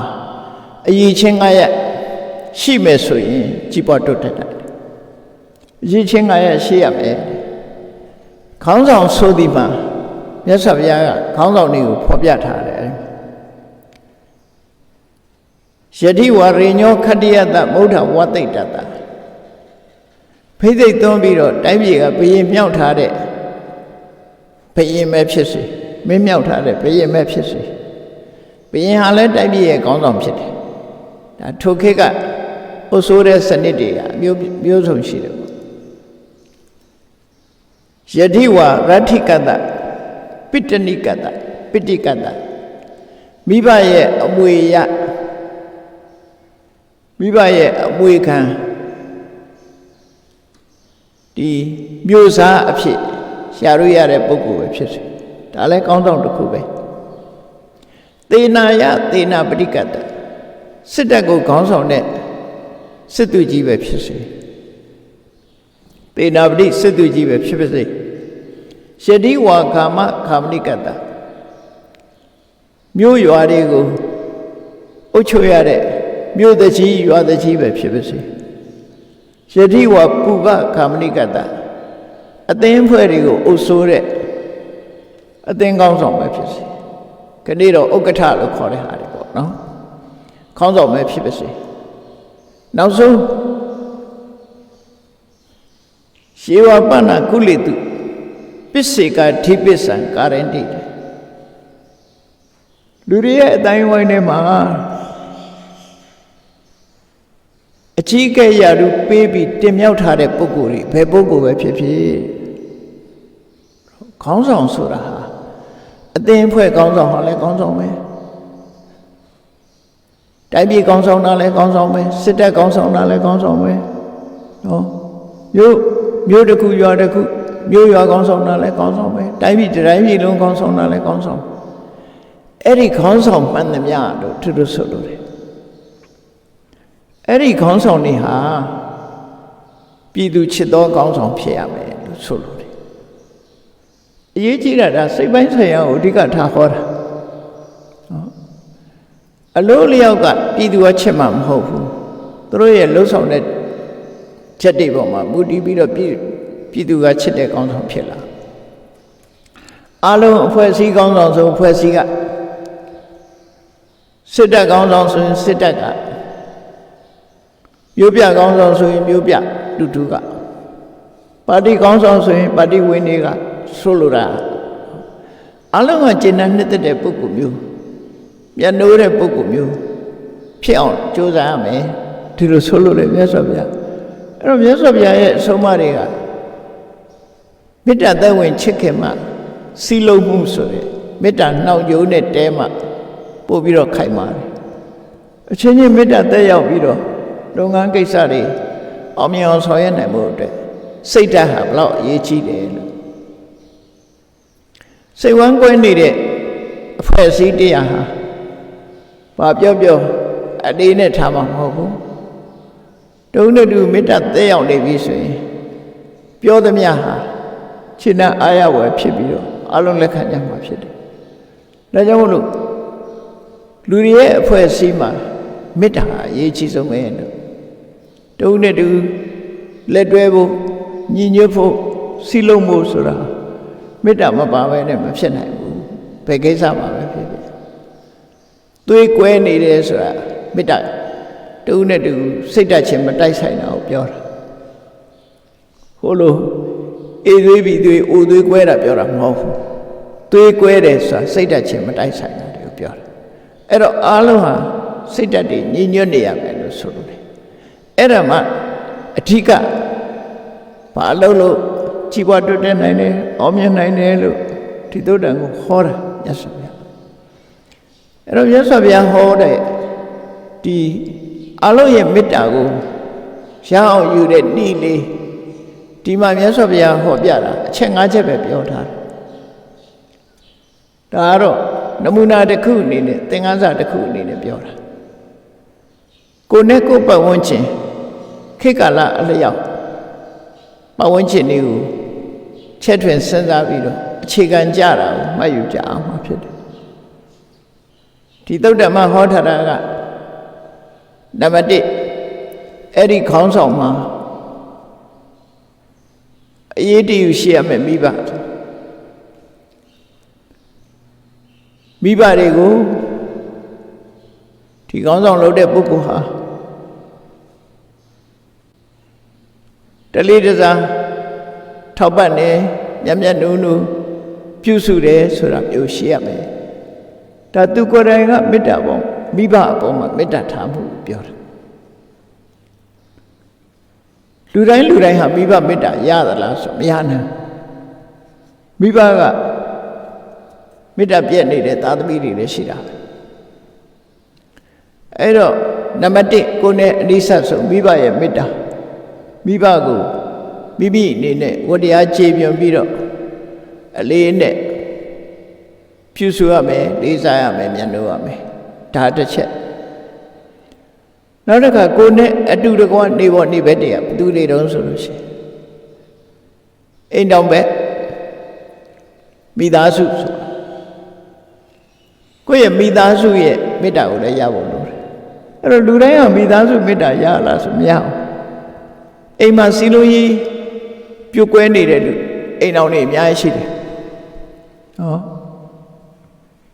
S1: အရေးချင်း9ရက်ရှိမယ်ဆိုရင်ကြီးပွားတိုးတက်တယ်အရေးချင်း9ရက်ရှိရမယ်ခေါင်းဆောင်ဆိုသည်မှာမြတ်စွာဘုရားကခေါင်းဆောင်တွေကိုဖော်ပြထားတယ်ယတိဝရိညောခတ္တိယတမௌဒ္ဓဝသိတ္တတဖိသိက်သွန်းပြီးတော့တိုင်းပြည်ကဘယင်မြောက်ထားတဲ့ဘယင်ပဲဖြစ်စေမင်းမြောက်ထားတဲ့ဘယင်ပဲဖြစ်စေဘယင်ဟာလည်းတိုင်းပြည်ရဲ့ခေါင်းဆောင်ဖြစ်တယ်ဒါထိုခေတ်ကအုပ်စိုးတဲ့စနစ်တွေကမျိုးစုံရှိတယ်ပေါ့ယတိဝရတ္ထိကတပိတနိကတပိဋိကတမိဘရဲ့အမွေရမိဘရဲ့အမွေခံဒီမျိုးစားအဖြစ်ရှာလို့ရတဲ့ပုဂ္ဂိုလ်ပဲဖြစ်စေဒါလည်းကောင်းဆောင်တစ်ခုပဲသေနာယသေနာပဋိကတစစ်တပ်ကိုခေါင်းဆောင်တဲ့စစ်သူကြီးပဲဖြစ်စေသေနာပဋိစစ်သူကြီးပဲဖြစ်ပါစေယတိဝါကာမခာမနိကတမြို့ရွာတွေကိုအုပ်ချုပ်ရတဲ့မြို့တကြီးရွာတကြီးပဲဖြစ်ပါစေယတိဝါပုဂခာမနိကတအသင်းဖွဲ့တွေကိုအုပ်စိုးတဲ့အသင်းကောင်းဆောင်ပဲဖြစ်စေခဏတော့ဥက္ကဋ္ဌလို့ခေါ်တဲ့ဟာတွေပေါ့နော်ခေါင်းဆောင်ပဲဖြစ်ပါစေနောက်ဆုံးရှေဝပဏကုလိတုပစ္စေကဓိပစ္ဆံကာရဏတိလူတွေရဲ့အတိုင်းဝိုင်းထဲမှာအကြီးကဲရာလူပေးပြီးတင်မြောက်ထားတဲ့ပုဂ္ဂိုလ်တွေဘယ်ပုဂ္ဂိုလ်ပဲဖြစ်ဖြစ်ခေါင်းဆောင်ဆိုတာဟာအသင်းဖွဲ့ခေါင်းဆောင်ဟာလည်းခေါင်းဆောင်ပဲတိုင်းပြည်ခေါင်းဆောင်တာလည်းခေါင်းဆောင်ပဲစစ်တပ်ခေါင်းဆောင်တာလည်းခေါင်းဆောင်ပဲနော်မြို့တစ်ခုရွာတစ်ခုမြို့ရွာခေါင်းဆောင်တာလည်းခေါင်းဆောင်ပဲတိုင်းပြည်တိုင်းပြည်လုံးခေါင်းဆောင်တာလည်းခေါင်းဆောင်အဲ့ဒီခေါင်းဆောင်မှန်သမျှလို့သူတို့ဆိုလို့တယ်အဲ့ဒီခေါင်းဆောင်တွေဟာပြည်သူချစ်သောခေါင်းဆောင်ဖြစ်ရမယ်လို့ဆိုလို့တယ် အရေးကြီးတာဒါစိတ်ပိုင်းဆိုင်ရာကိုအဓိကထားဟောတာအလို့လျောက်ကပြည်သူကချစ်မှမဟုတ်ဘူးသူတို့ရဲ့လှုပ်ဆောင်တဲ့ချက်တွေပေါ်မှာမူတည်ပြီးတော့ပြည်သူကချစ်တဲ့ကောင်းဆောင်ဖြစ်လာအားလုံးအဖွဲ့အစည်းကောင်းဆောင်ဆိုအဖွဲ့အစည်းကစစ်တပ်ကောင်းဆောင်ဆိုရင်စစ်တပ်ကမျိုးပြကောင်းဆောင်ဆိုရင်မျိုးပြတူတူကပါတီကောင်းဆောင်ဆိုရင်ပါတီဝင်တွေကဆိုလိုတာအလုံးကကျင့်တဲ့နှစ်သက်တဲ့ပုဂ္ဂိုလ်မျိုးမျက်နှိုးတဲ့ပုဂ္ဂိုလ်မျိုးဖြစ်အောင်ကြိုးစားရမယ်ဒီလိုဆိုလို့လေမြတ်စွာဘုရားအဲ့တော့မြတ်စွာဘုရားရဲ့အဆုံးအမတွေကမေတ္တာသက်ဝင်ချစ်ခင်မှစီလုံးမှုဆိုတဲ့မေတ္တာနှောင့်ယိုးနဲ့တဲမှပို့ပြီးတော့ခိုင်မာတယ်အချင်းချင်းမေတ္တာသက်ရောက်ပြီးတော့လုပ်ငန်းကိစ္စတွေအောင်မြင်အောင်ဆောင်ရွက်နိုင်မှုအတွက်စိတ်ဓာတ်ဟာဘလောက်အရေးကြီးတယ်လို့စိတ်ဝမ်းကွဲနေတဲ့အဖွဲ့အစည်းတရားဟာဘာပြောအတေးနဲ့ထားမှာမဟုတ်ဘူးတုံးနဲ့တူမေတ္တာသက်ရောက်နေပြီဆိုရင်ပြောသမျှဟာခြေနှံအားရဝယ်ဖြစ်ပြီးတော့အလုံးလက်ခံကြမှာဖြစ်တယ်ဒါကြောင့်မို့လို့လူတွေရဲ့အဖွဲ့အစည်းမှာမေတ္တာအရေးကြီးဆုံးပဲလို့တုံးနဲ့တူလက်တွဲဖို့ညီညွတ်ဖို့စီလုံးဖို့ဆိုတာမေတ္တာမပါဘဲနဲ့မဖြစ်နိုင်ဘူးဘယ်ကိစ္စမှာပဲဖြစ်ဖြစ်သွေးကွဲနေတယ်ဆိုတာမေတ္တာတုံးနဲ့တူစိတ်ဓာတ်ချင်းမတိုက်ဆိုင်တာကိုပြောတာဟိုလိုအေးသွေးပြီးသွေးအိုသွေးကွဲတာပြောတာမဟုတ်ဘူးသွေးကွဲတယ်ဆိုတာစိတ်ဓာတ်ချင်းမတိုက်ဆိုင်တာကိုပြောတာအဲ့တော့အားလုံးဟာစိတ်ဓာတ်တွေညီညွတ်နေရမယ်လို့ဆိုလို့တယ်အဲ့ဒါမှအဓိကဘာလို့ကြီးပွားတိုးတက်နိုင်တယ်အောင်မြင်နိုင်တယ်လို့ဒီသုတ္တန်ကိုဟောတာမြတ်စွာဘုရားအဲ့တော့မြတ်စွာဘုရားဟောတဲ့ဒီအလုံးရဲ့မေတ္တာကိုရအောင်ယူတဲ့ဤလေးဒီမှာမြတ်စွာဘုရားဟောပြတာအချက်၅ချက်ပဲပြောထားတယ်ဒါကတော့နမူနာတစ်ခုအနေနဲ့သင်္ကန်းစာတစ်ခုအနေနဲ့ပြောတာကိုယ်နဲ့ကိုယ်ပတ်ဝန်းကျင်ခေတ်ကာလအလျောက်ပတ်ဝန်းကျင်တွေကိုချက်ထွင်စဉ်းစားပြီးတော့အခြေခံကြတာကိုမှတ်ယူကြအောင်မှာဖြစ်တယ်ဒီသုတ္တမဟောထားတာကနံပါတ်1အဲ့ဒီခေါင်းဆောင်မှာအရေးတယူရှိရမယ်မိဘတွေကိုဒီခေါင်းဆောင်လုပ်တဲ့ပုဂ္ဂိုလ်ဟာတလေးတစားထောက်ပံ့နေမြတ်မြတ်နုနုပြုစုတယ်ဆိုတာမျိုးရှိရမယ်ဒါသူကိုယ်တိုင်ကမေတ္တာပေါ်မိဘအပေါ်မှာမေတ္တာထားမှုပြောတယ်လူတိုင်းဟာမိဘမေတ္တာရသလားဆိုမရနိုင်မိဘကမေတ္တာပြည့်နေတဲ့သားသမီးတွေလည်းရှိတာအဲ့တော့နံပါတ်1ကိုယ်နဲ့အနိစ္စဆိုမိဘရဲ့မေတ္တာမိဘကိုမိမိအနေနဲ့ဝတ္တရားခြေပြွန်ပြီးတော့အလေးနဲ့ပြုစုရမယ်လေးစားရမယ်မျက်နှာရမယ်ဒါတစ်ချက်နောက်တစ်ခါကိုယ်နဲ့အတူတကွနေပေါ်နေဘက်တည်းကဘသူတွေတုံးဆိုလို့ရှိရင်အိမ်တောင်ဘက်မိသားစုဆိုကိုယ့်ရဲ့မိသားစုရဲ့မေတ္တာကိုလည်းရဖို့လိုတယ်အဲ့တော့လူတိုင်းကမိသားစုမေတ္တာရလားဆိုမရဘူးအိမ်မှာစီလုံးကြီးပြုတ်ကွဲနေတဲ့လူအိမ်တော်တွေအများကြီးရှိတယ်ဟော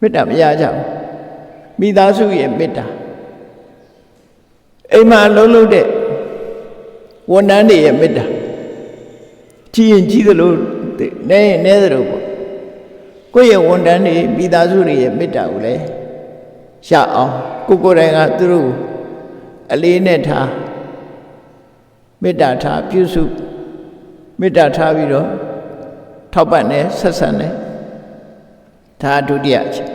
S1: မေတ္တာမရကြဘူးမိသားစုရဲ့မေတ္တာအိမ်မှာလုံးတဲ့ဝန်ထမ်းတွေရဲ့မေတ္တာကြီးရင်ကြီးသလိုနဲရင်နဲသလိုပေါ့ကိုယ့်ရဲ့ဝန်ထမ်းတွေမိသားစုတွေရဲ့မေတ္တာကိုလည်းရအောင်ကိုယ်တိုင်ကသူတို့အလေးနဲ့ထားမေတ္တာထားပြုစုမေတ္တာထားပြီးတော့ထောက်ပံ့တယ်ဆက်ဆံတယ်ဒါဒုတိယအချက်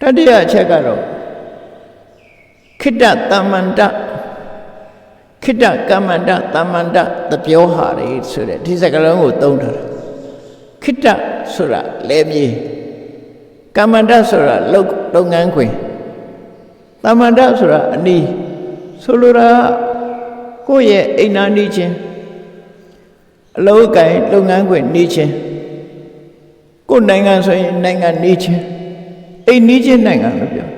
S1: တတိယအချက်ကတော့ခိတ္တတမ္မန္တခိတ္တကမ္မန္တတမ္မန္တသပြောဟာတွေဆိုတဲ့ဒီစကားလုံးကိုသုံးထားတာခိတ္တဆိုတာလဲမြေကမ္မန္တဆိုတာလုပ်ငန်းခွင်တမ္မန္တဆိုတာအနီးဆိုလိုတာကိုယ့်ရဲ့အိမ်နာနေချင်းအလုပ်ကိုင်လုပ်ငန်းခွင်နေချင်း ကိုယ်နိုင်ငံဆိုရင်နိုင်ငံနေချင်းအိမ်နီးချင်းနိုင်ငံလို့ပြော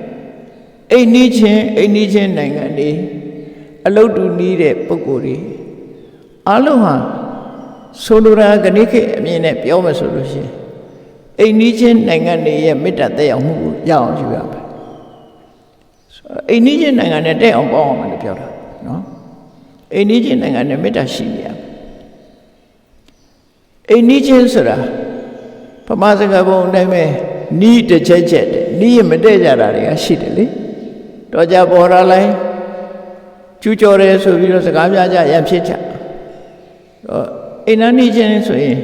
S1: အိမ်နီးချင်းနိုင်ငံတွေအလုတ်တူနီးတဲ့ပုဂ္ဂိုလ်တွေအားလုံးဟာဆိုလိုတာဂဏိခေအမြင်နဲ့ပြောမယ်ဆိုလို့ရှိရင်အိမ်နီးချင်းနိုင်ငံတွေရဲ့မေတ္တာသက်ရောက်မှုကိုရအောင်ယူရမယ်အိမ်နီးချင်းနိုင်ငံနဲ့တက်အောင်ပေါင်းအောင်လို့ပြောတာနော်အိမ်နီးချင်းနိုင်ငံနဲ့မေတ္တာရှိနေရမယ်အိမ်နီးချင်းဆိုတာဗမာစကားပုံအတိုင်းပဲနီးတစ်ချက်တဲ့နီးရမတည့်ကြတာတွေကရှိတယ်လေတော့ကြပေါ်လာလိုက်ကျူးကျော်တယ်ဆိုပြီးတော့စကားပြကြရံဖြစ်ကြတော့အိမ်နာနီးချင်းဆိုရင်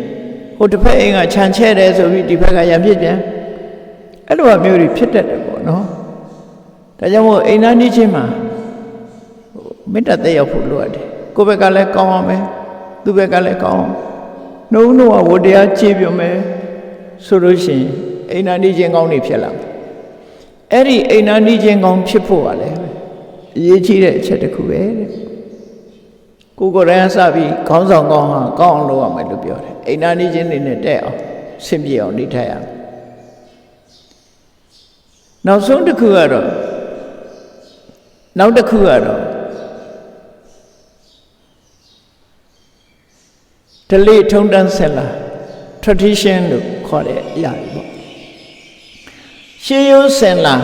S1: ဟိုတစ်ဖက်အိမ်ကခြံချဲ့တယ်ဆိုပြီးဒီဘက်ကရံဖြစ်ပြန်အဲ့လိုမျိုးတွေဖြစ်တတ်တယ်ပေါ့နော်ဒါကြောင့်မို့အိမ်နာနီးချင်းမှာမေတ္တာသက်ရောက်ဖို့လိုအပ်တယ်ကိုယ့်ဘက်ကလည်းကောင်းအောင်မယ်သူ့ဘက်ကလည်းကောင်းအောင်နှုံးဝတရားကြည်ပြမယ်ဆိုလို့ရှိရင်အိမ်နာနီးချင်းကောင်းနေဖြစ်လာမယ်အဲ့ဒီအိမ်နာနီးချင်းကောင်းဖြစ်ဖို့ကလည်းအရေးကြီးတဲ့အချက်တစ်ခုပဲတဲ့ကိုယ်တိုင်စပြီးခေါင်းဆောင်ကောင်းဟာကောင်းအောင်လုပ်ရမယ်လို့ပြောတယ်အိမ်နာနီးချင်းတွေနဲ့တက်အောင်ဆင်ပြေအောင်နေထိုင်ရမယ်နောက်ဆုံးတစ်ခုကတော့ဓလေ့ထုံးတမ်းဆက်လာ tradition လို့ခေါ်တဲ့အရာတွေပေါ့ရှေးရိုးစင်လာ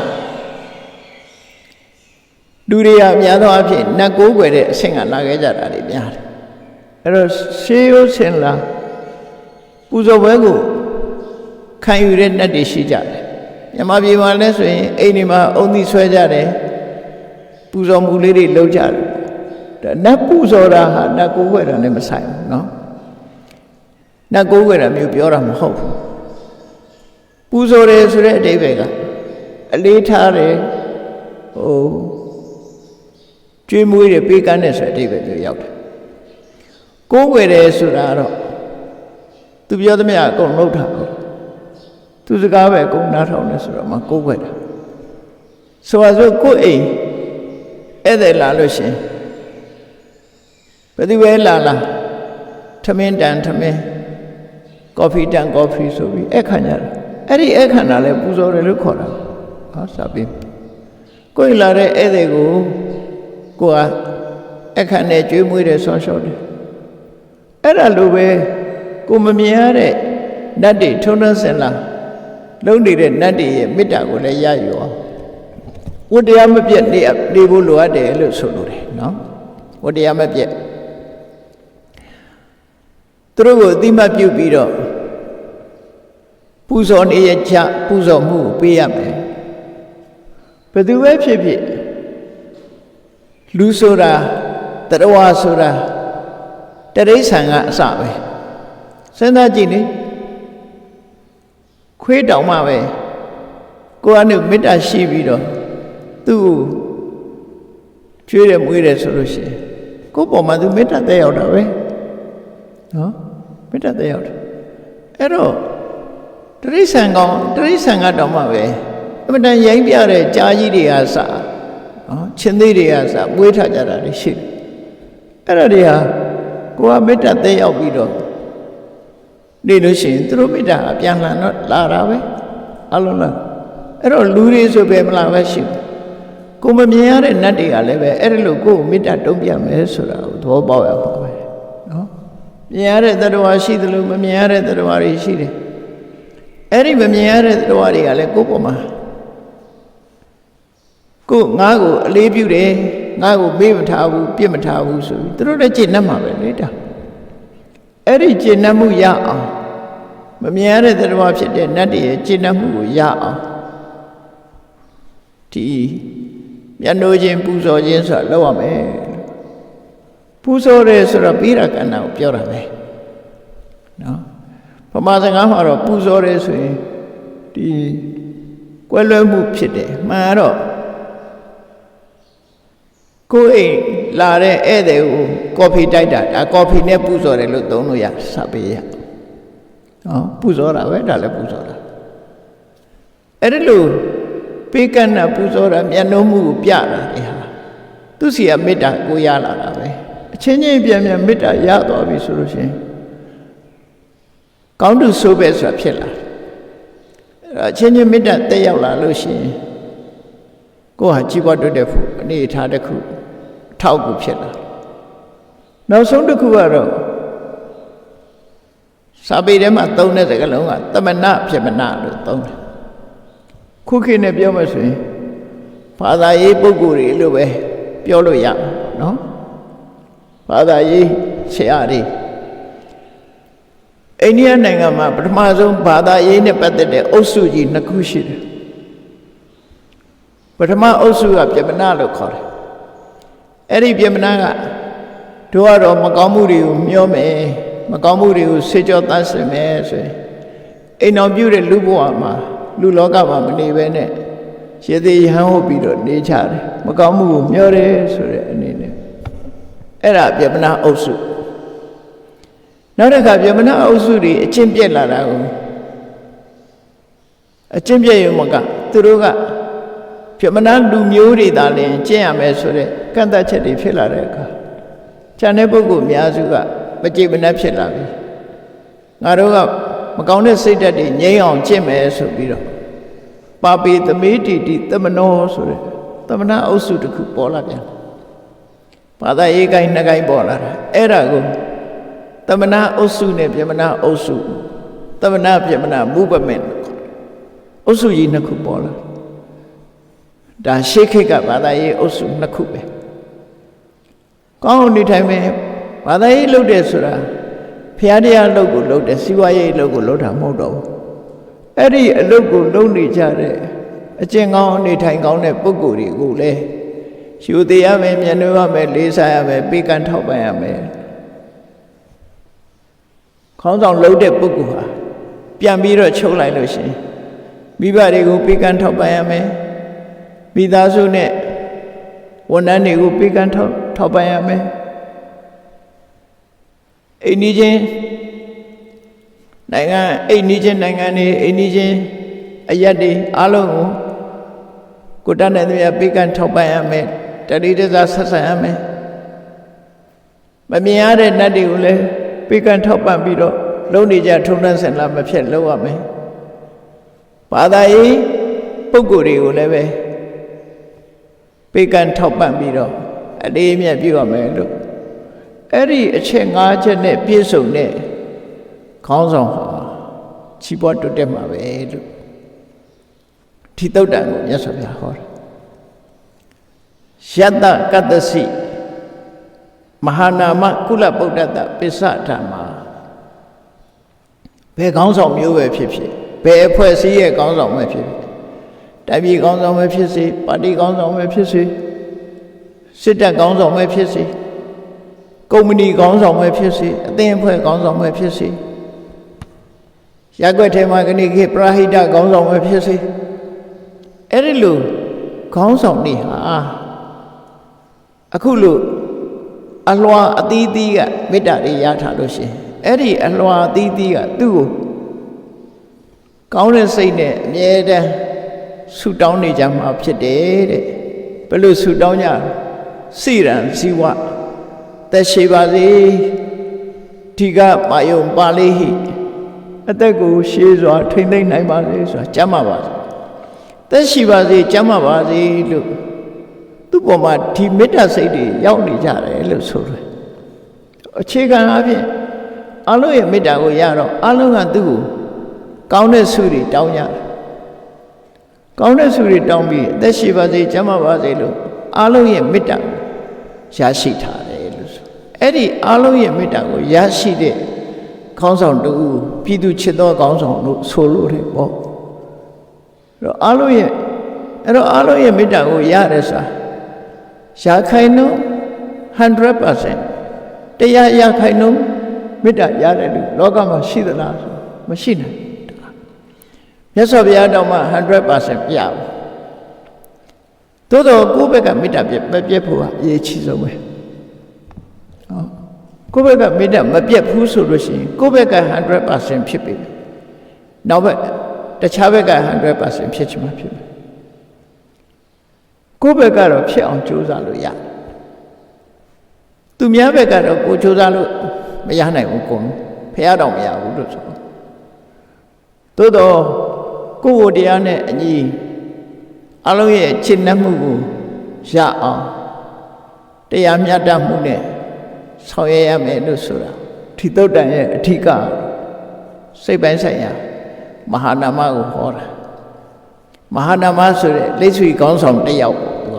S1: လူတွေကများသောအားဖြင့်နတ်ကိုးကွယ်တဲ့အဆင့်ကလာခဲ့ကြတာတွေများတယ်အဲ့တော့ရှေးရိုးစင်လာပူဇော်ပွဲကိုခံယူတဲ့နတ်တွေရှိကြတယ်မြန်မာပြည်မှာလည်းဆိုရင်အိမ်တွေမှာအုံသီးဆွဲကြတယ်ပူဇော်မှုလေးတွေလုပ်ကြတယ်ဒါနတ်ပူဇော်တာဟာနတ်ကိုးကွယ်တာနဲ့မဆိုင်ဘူးနော်နတ်ကိုးကွယ်တာမျိုးပြောတာမဟုတ်ဘူးပူဇော်တယ်ဆိုတဲ့အဓိပ္ပာယ်ကအလေးထားတယ်ကျွေးမွေးတယ်ပေးကမ်းတယ်ဆိုတဲ့အဓိပ္ပာယ်မျိုးရောက်တယ်ကိုးကွယ်တယ်ဆိုတာတော့သူပြောသမျှအကုန်လုပ်တာပေါ့သူစကားပဲအကုန်နားထောင်တယ်ဆိုတော့မှကိုးကွယ်တာဆိုပါစို့ကိုယ်အိမ်ဧည့်သည်လာလို့ရှင်ဘယ်သူပဲလာထမင်းတန်ထမင်းကော်ဖီတန်ကော်ဖီဆိုပြီးအခမ်းကြတယ်အဲ့ဒီအခမ်းတာလဲပူဇော်တယ်လို့ခေါ်တာဟောစပြီးကိုယ်လာတဲ့ဧည့်သည်ကိုကအခမ်းနဲ့ကျွေးမွေးတယ်ဆောရှောတယ်အဲ့ဒါလိုပဲကိုမမြင်ရတဲ့နတ်တွေထုံးတမ်းစင်လာလုံးနေတဲ့နတ်တွေရဲ့မေတ္တာကိုလည်းရယူအောင်ဝတ္တရားမပြတ်နေဖို့လိုအပ်တယ်လို့ဆိုလိုတယ်နော်ဝတ္တရားမပြတ်သူတို့ကိုအတိမတ်ပြုပြီးတော့ပူဇော်နေရချပူဇော်မှုကိုပေးရမယ်ဘယ်သူပဲဖြစ်ဖြစ်လူဆိုတာတရဝါဆိုတာတရိษံကအစပဲစဉ်းစားကြည့်လေခွေးတောင်မှပဲကိုယ်ကမေတ္တာရှိပြီးတော့သူ့ကိုကျွေးတယ်မွေးတယ်ဆိုလို့ရှိရင်ကိုယ့်ပေါ်မှာသူမေတ္တာသက်ရောက်တာပဲနော်မေတ္တာသက်ရောက်တယ်အဲ့တော့တရိษံကတော့မှပဲအမှန်တန်ရိုင်းပြတဲ့ကြားကြီးတွေကစနော်ချင်းသေးတွေကစမွေးထားကြတာတွေရှိတယ်အဲ့ဒါတွေဟာကိုယ်ကမေတ္တာသက်ရောက်ပြီးတော့နေလို့ရှိရင်သူတို့မေတ္တာအပြန်လှန်တော့လာတာပဲအလုံးလားအဲ့တော့လူတွေဆိုပဲမလားပဲရှိဘူးကိုမမြင်ရတဲ့နတ်တွေကလည်းပဲအဲ့ဒါလို့ကိုယ်မေတ္တာတုံ့ပြန်မယ်ဆိုတာကိုသဘောပေါက်ရပါပဲနော်မြင်ရတဲ့သတ္တဝါရှိသလိုမမြင်ရတဲ့သတ္တဝါတွေရှိတယ်အဲ့ဒီမမြင်ရတဲ့သတ္တဝါတွေကလည်းကိုယ်ပေါ်မှာကိုငါ့ကိုအလေးပြုတယ်ငါ့ကိုမေ့မထားဘူးပြစ်မထားဘူးဆိုပြီးသူတို့လည်းကျေနပ်မှာပဲလေတာအဲ့ဒီကျေနပ်မှုရအောင်မမြင်ရတဲ့သတ္တဝါဖြစ်တဲ့နတ်တွေရဲ့ကျေနပ်မှုကိုရအောင်ဒီမျက်နှိုးခြင်းပူဇော်ခြင်းဆိုတာလုပ်ရမယ်ပူဇော်တယ်ဆိုတော့ပြီးရကဏ္ဍကိုပြောတာပဲနော်ဗမာစကားမှာတော့ပူဇော်တယ်ဆိုရင်ဒီကွယ်လွဲမှုဖြစ်တယ်မှန်တော့ကိုယ်အိမ်လာတဲ့ဧည့်သည်ကိုကော်ဖီတိုက်တာဒါကော်ဖီနဲ့ပူဇော်တယ်လို့သုံးလို့ရစပေးရနော်ပူဇော်တာပဲဒါလည်းပူဇော်တာအဲ့ဒါလို့ပေးကမ်းတာပူဇော်တာမျက်နှာမှုကိုပြတာလေဟာသူစီကမေတ္တာကိုရလာတာပဲအချင်းချင်းပြန်မေတ္တာရသွားပြီဆိုလို့ရှိရင်ကောင်းတူဆိုးပဲဆိုတာဖြစ်လာ အချင်းချင်းမေတ္တာတက်ရောက်လာလို့ရှိရင်ကိုယ်ဟာကြီးပွားတိုးတက်ဖို့အနေအထားတစ်ခုအထောက်အကူဖြစ်လာနောက်ဆုံးတစ်ခုကတော့စာပေထဲမှာသုံးတဲ့စကားလုံးကသမဏပြမဏလို့သုံးတယ်ခုခေတ်နဲ့ပြောမှဆိုရင်ဘာသာရေးပုဂ္ဂိုလ်တွေလို့ပဲပြောလို့ရမှာနော်ဘာသာရေးဆရာတွေအိန္ဒိယနိုင်ငံမှာပထမဆုံးဘာသာရေးနဲ့ပတ်သက်တဲ့အုပ်စုကြီးနှစ်ခုရှိတယ်ပထမအုပ်စုကပြမဏလို့ခေါ်တယ်အဲ့ဒီပြမဏကတို့ကတော့မကောင်းမှုတွေကိုမျောမယ်မကောင်းမှုတွေကိုဆေးကြောသတ်ဆင်မယ်ဆိုရင်အိမ်တော်ပြုတဲ့လူဘဝမှာလူလောကမှာမနေဘဲနဲ့ရေသေးရဟန်းဟုတ်ပြီးတော့နေကြတယ်မကောင်းမှုကိုမျောတယ်ဆိုတဲ့အနေနဲ့အဲ့ဒါပြမဏအုပ်စုနောက်တစ်ခါပြမဏအုပ်စုတွေအကျင့်ပြက်လာတာကိုအကျင့်ပြက်ရုံမကသူတို့ကပြမဏလူမျိုးတွေသာလျှင်ကျင့်ရမယ်ဆိုတဲ့ကန့်သတ်ချက်တွေဖြစ်လာတဲ့အခါကျန်တဲ့ပုဂ္ဂိုလ်အများစုကမကြည်မနှက်ဖြစ်လာပြီငါတို့ကမကောင်းတဲ့စိတ်ဓာတ်တွေငြိမ်းအောင်ကျင့်မယ်ဆိုပြီးတော့ပါပေသမေတိတိသမနောဆိုတဲ့သမဏအုပ်စုတစ်ခုပေါ်လာပြန်ဘာသာရေးကိုင်းနှစ်ကိုင်းပေါ်လာတာအဲ့ဒါကိုသမဏအုပ်စုနဲ့ပြမဏအုပ်စုသမဏပြမဏမူပမေအုပ်စုကြီးနှစ်ခုပေါ်လာဒါရှေးခေတ်ကဘာသာရေးအုပ်စုနှစ်ခုပဲကောင်းအောင်နေထိုင်မယ်ဘာသာရေးလုပ်တယ်ဆိုတာဖျားတရားလုပ်ကိုလုပ်တယ်စီးပွားရေးလုပ်ကိုလုပ်တာမဟုတ်တော့ဘူးအဲ့ဒီအလုပ်ကိုလုပ်နေကြတဲ့အကျင့်ကောင်းနေထိုင်ကောင်းတဲ့ပုဂ္ဂိုလ်တွေကိုလည်းယူသေးရမယ်မျက်နှာရမယ်လေးစားရမယ်ပေးကမ်းထောက်ပံ့ရမယ်ခေါင်းဆောင်လုပ်တဲ့ပုဂ္ဂိုလ်ဟာပြန်ပြီးတော့ချုပ်လိုက်လို့ရှိရင်မိဘတွေကိုပေးကမ်းထောက်ပံ့ရမယ်မိသားစုနဲ့ဝန်ထမ်းတွေကိုပေးကမ်းထောက်ပံ့ရမယ်အိမ်နီးချင်းနိုင်ငံအိမ်နီးချင်းနိုင်ငံတွေအိမ်နီးချင်းအရက်တွေအားလုံးကိုတတ်နိုင်သမျှပေးကမ်းထောက်ပံ့ရမယ်တတိတစားဆက်ဆံရမယ်မမြင်ရတဲ့နတ်တွေကိုလည်းပေးကမ်းထောက်ပံ့ပြီးတော့လုံးနေကြထုံနှံစင်လာမဖြစ်လုပ်ရမယ်ဘာသာရေးပုဂ္ဂိုလ်တွေကိုလည်းပဲပေးကမ်းထောက်ပံ့ပြီးတော့အလေးအမြတ်ပြုရမယ်လို့အဲ့ဒီအချက်၅ချက်နဲ့ပြည့်စုံတဲ့ခေါင်းဆောင်ဟာချီးပွားတိုးတက်မှာပဲလို့ဒီသုတ်တံကိုမြတ်စွာဘုရားဟောတယ်ယတ္တကတ္တစီမဟာနာမကုလဗုဒ္ဓတပစ္စဓမ္မာဘယ်ခေါင်းဆောင်မျိုးပဲဖြစ်ဖြစ်ဘယ်အဖွဲ့အစည်းရဲ့ခေါင်းဆောင်ပဲဖြစ်ဖြစ်တိုင်းပြည်ခေါင်းဆောင်ပဲဖြစ်စေပါတီခေါင်းဆောင်ပဲဖြစ်စေစစ်တပ်ခေါင်းဆောင်ပဲဖြစ်စေကုမ္ပဏီခေါင်းဆောင်ပဲဖြစ်စေအသင်းအဖွဲ့ခေါင်းဆောင်ပဲဖြစ်စေရပ်ကွက်ထဲမှာခဏခေပရဟိတခေါင်းဆောင်ပဲဖြစ်စေအဲ့ဒီလိုခေါင်းဆောင်နေဟာအခုလိုအလွှာအသီးသီးကမေတ္တာတွေရထားလို့ရှိရင်အဲ့ဒီအလွှာအသီးသီးကသူ့ကိုကောင်းတဲ့စိတ်နဲ့အမြဲတမ်းဆုတောင်းနေကြမှာဖြစ်တယ်တဲ့ဘယ်လိုဆုတောင်းကြစိရန်ဇီဝသက်ရှိပါစေဒီကပါယုံပါလိဟိအသက်ကိုရှေးစွာထိမ့်သိမ့်နိုင်ပါစေဆိုတာကျမ်းပါပါစေသက်ရှိပါစေကျမ်းပါပါစေလို့သူ့ပေါ်မှာဒီမေတ္တာစိတ်တွေရောက်နေကြတယ်လို့ဆိုတယ်အခြေခံအဖြစ်အလုံးရဲ့မေတ္တာကိုရတော့အလုံးကသူ့ကိုကောင်းတဲ့ဆုတွေတောင်းကြတယ်ကောင်းတဲ့ဆုတွေတောင်းပြီးအသက်ရှိပါစေကျမ်းပါပါစေလို့အလုံးရဲ့မေတ္တာရရှိထားတယ်လို့ဆိုအဲ့ဒီအလုံးရဲ့မေတ္တာကိုရရှိတဲ့ခေါင်းဆောင်တူပြည်သူချစ်သောခေါင်းဆောင်လို့ဆိုလို့တယ်ပေါ့အဲ့တော့အလုံးရဲ့မေတ္တာကိုရတယ်ဆိုတာရာခိုင်နှုန်း 100% တရားရာခိုင်နှုန်းမေတ္တာရတယ်လို့လောကမှာရှိသလားဆိုမရှိနိုင်မြတ်စွာဘုရားတော်မှာ 100% ပြဘူးသို့တော့ကိုယ့်ဘက်ကမေတ္တာမပြတ်ဖို့ကအရေးကြီးဆုံးပဲကိုယ့်ဘက်ကမေတ္တာမပြတ်ဘူးဆိုလို့ရှိရင်ကိုယ့်ဘက်က 100% ဖြစ်ပြီနောက်ဘက်တခြားဘက်က 100% ဖြစ်ချင်မှဖြစ်မယ်ကိုယ့်ဘက်ကတော့ဖြစ်အောင်ကြိုးစားလို့ရတယ်သူများဘက်ကတော့ကိုကြိုးစားလို့မရနိုင်ဘူးကိုဖះတော်မရဘူးလို့ဆိုသို့တော့ ကိုယ်တရားနဲ့အညီအလုံးရဲ့ချစ်နှက်မှုကိုရအောင်တရားမျှတမှုနဲ့ဆောင်ရွက်ရမယ်လို့ဆိုတာဒီသုတ်တန်ရဲ့အထီးကစိတ်ပိုင်းဆိုင်ရာမဟာနာမကိုဟောတာမဟာနာမဆိုတဲ့လက်ဆွေကောင်းဆောင်တစ်ယောက်သူက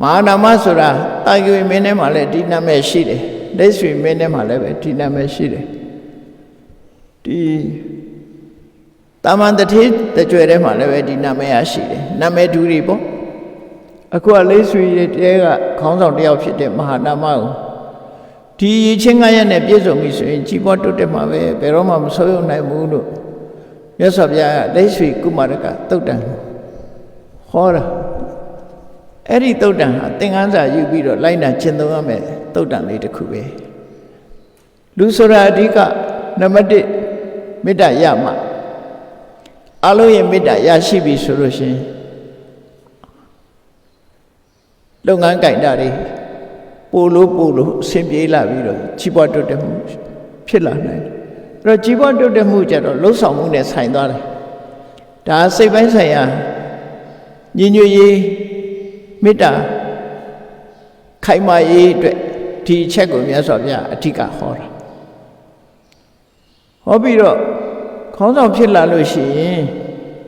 S1: မဟာနာမဆိုတာတာဂိဝေမင်းထဲမှာလည်းဒီနာမည်ရှိတယ်လက်ဆွေမင်းထဲမှာလည်းပဲဒီနာမည်ရှိတယ်ဒီတာမန်တထေးတကြွယ်ထဲမှာလည်းပဲဒီနာမည်ရှိတယ်နာမည်တူတွေပေါ့အခုကလက်ဆွေရဲ့တဲကခေါင်းဆောင်တစ်ယောက်ဖြစ်တဲ့မဟာနာမကိုဒီချင်းငါရက်နဲ့ပြည့်စုံပြီဆိုရင်ကြီးပွားတိုးတက်မှာပဲဘယ်တော့မှမဆိုးရုံနိုင်ဘူးလို့မြတ်စွာဘုရားကလက်ဆွေကုမာရကသုတ်တံဟောတာအဲ့ဒီသုတ်တံဟာသင်္ကန်းစာယူပြီးတော့လိုက်နာကျင့်သုံးရမယ်သုတ်တံလေးတစ်ခုပဲလူဆိုတာအဓိကနံပါတ်1မေတ္တာရမှအလုံးရဲ့မေတ္တာရရှိပြီဆိုလို့ရှိရင်လုပ်ငန်းကြိုင်တာတွေပို့လို့အဆင်ပြေလာပြီးတော့ကြီးပွားတိုးတက်မှုဖြစ်လာနိုင်တယ်အဲ့တော့ကြီးပွားတိုးတက်မှုကြတော့လှုပ်ဆောင်မှုနဲ့ဆိုင်သွားတယ်ဒါစိတ်ပိုင်းဆိုင်ရာညီညွတ်ရေးမေတ္တာခိုင်မာရေးအတွက်ဒီအချက်ကိုမြတ်စွာဘုရားအဓိကဟောတာဟောပြီးတော့ခေါင်းဆောင်ဖြစ်လာလို့ရှိရင်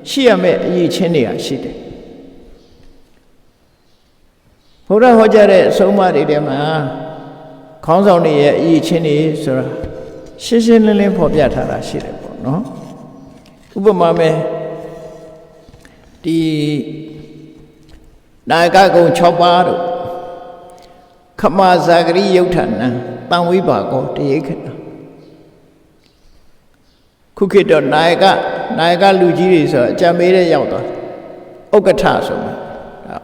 S1: ရှိရမယ့်အရေးချင်းတွေကရှိတယ်ဘုရားဟောကြားတဲ့အဆုံးအမတွေထဲမှာခေါင်းဆောင်တွေရဲ့အရေးချင်းတွေဆိုတာရှင်းရှင်းလင်းလင်းဖော်ပြထားတာရှိတယ်ပေါ့နော်ဥပမာမဲ့ဒီနာယကကုံ6ပါးတို့ခမဇာဂရိယုတ်ထနံတံဝိပါကောတရေခဏခုခေတ်တော့နာယကလူကြီးတွေဆိုအကြံပေးတဲ့ရောက်သွားဥက္ကဋ္ဌဆိုမှာ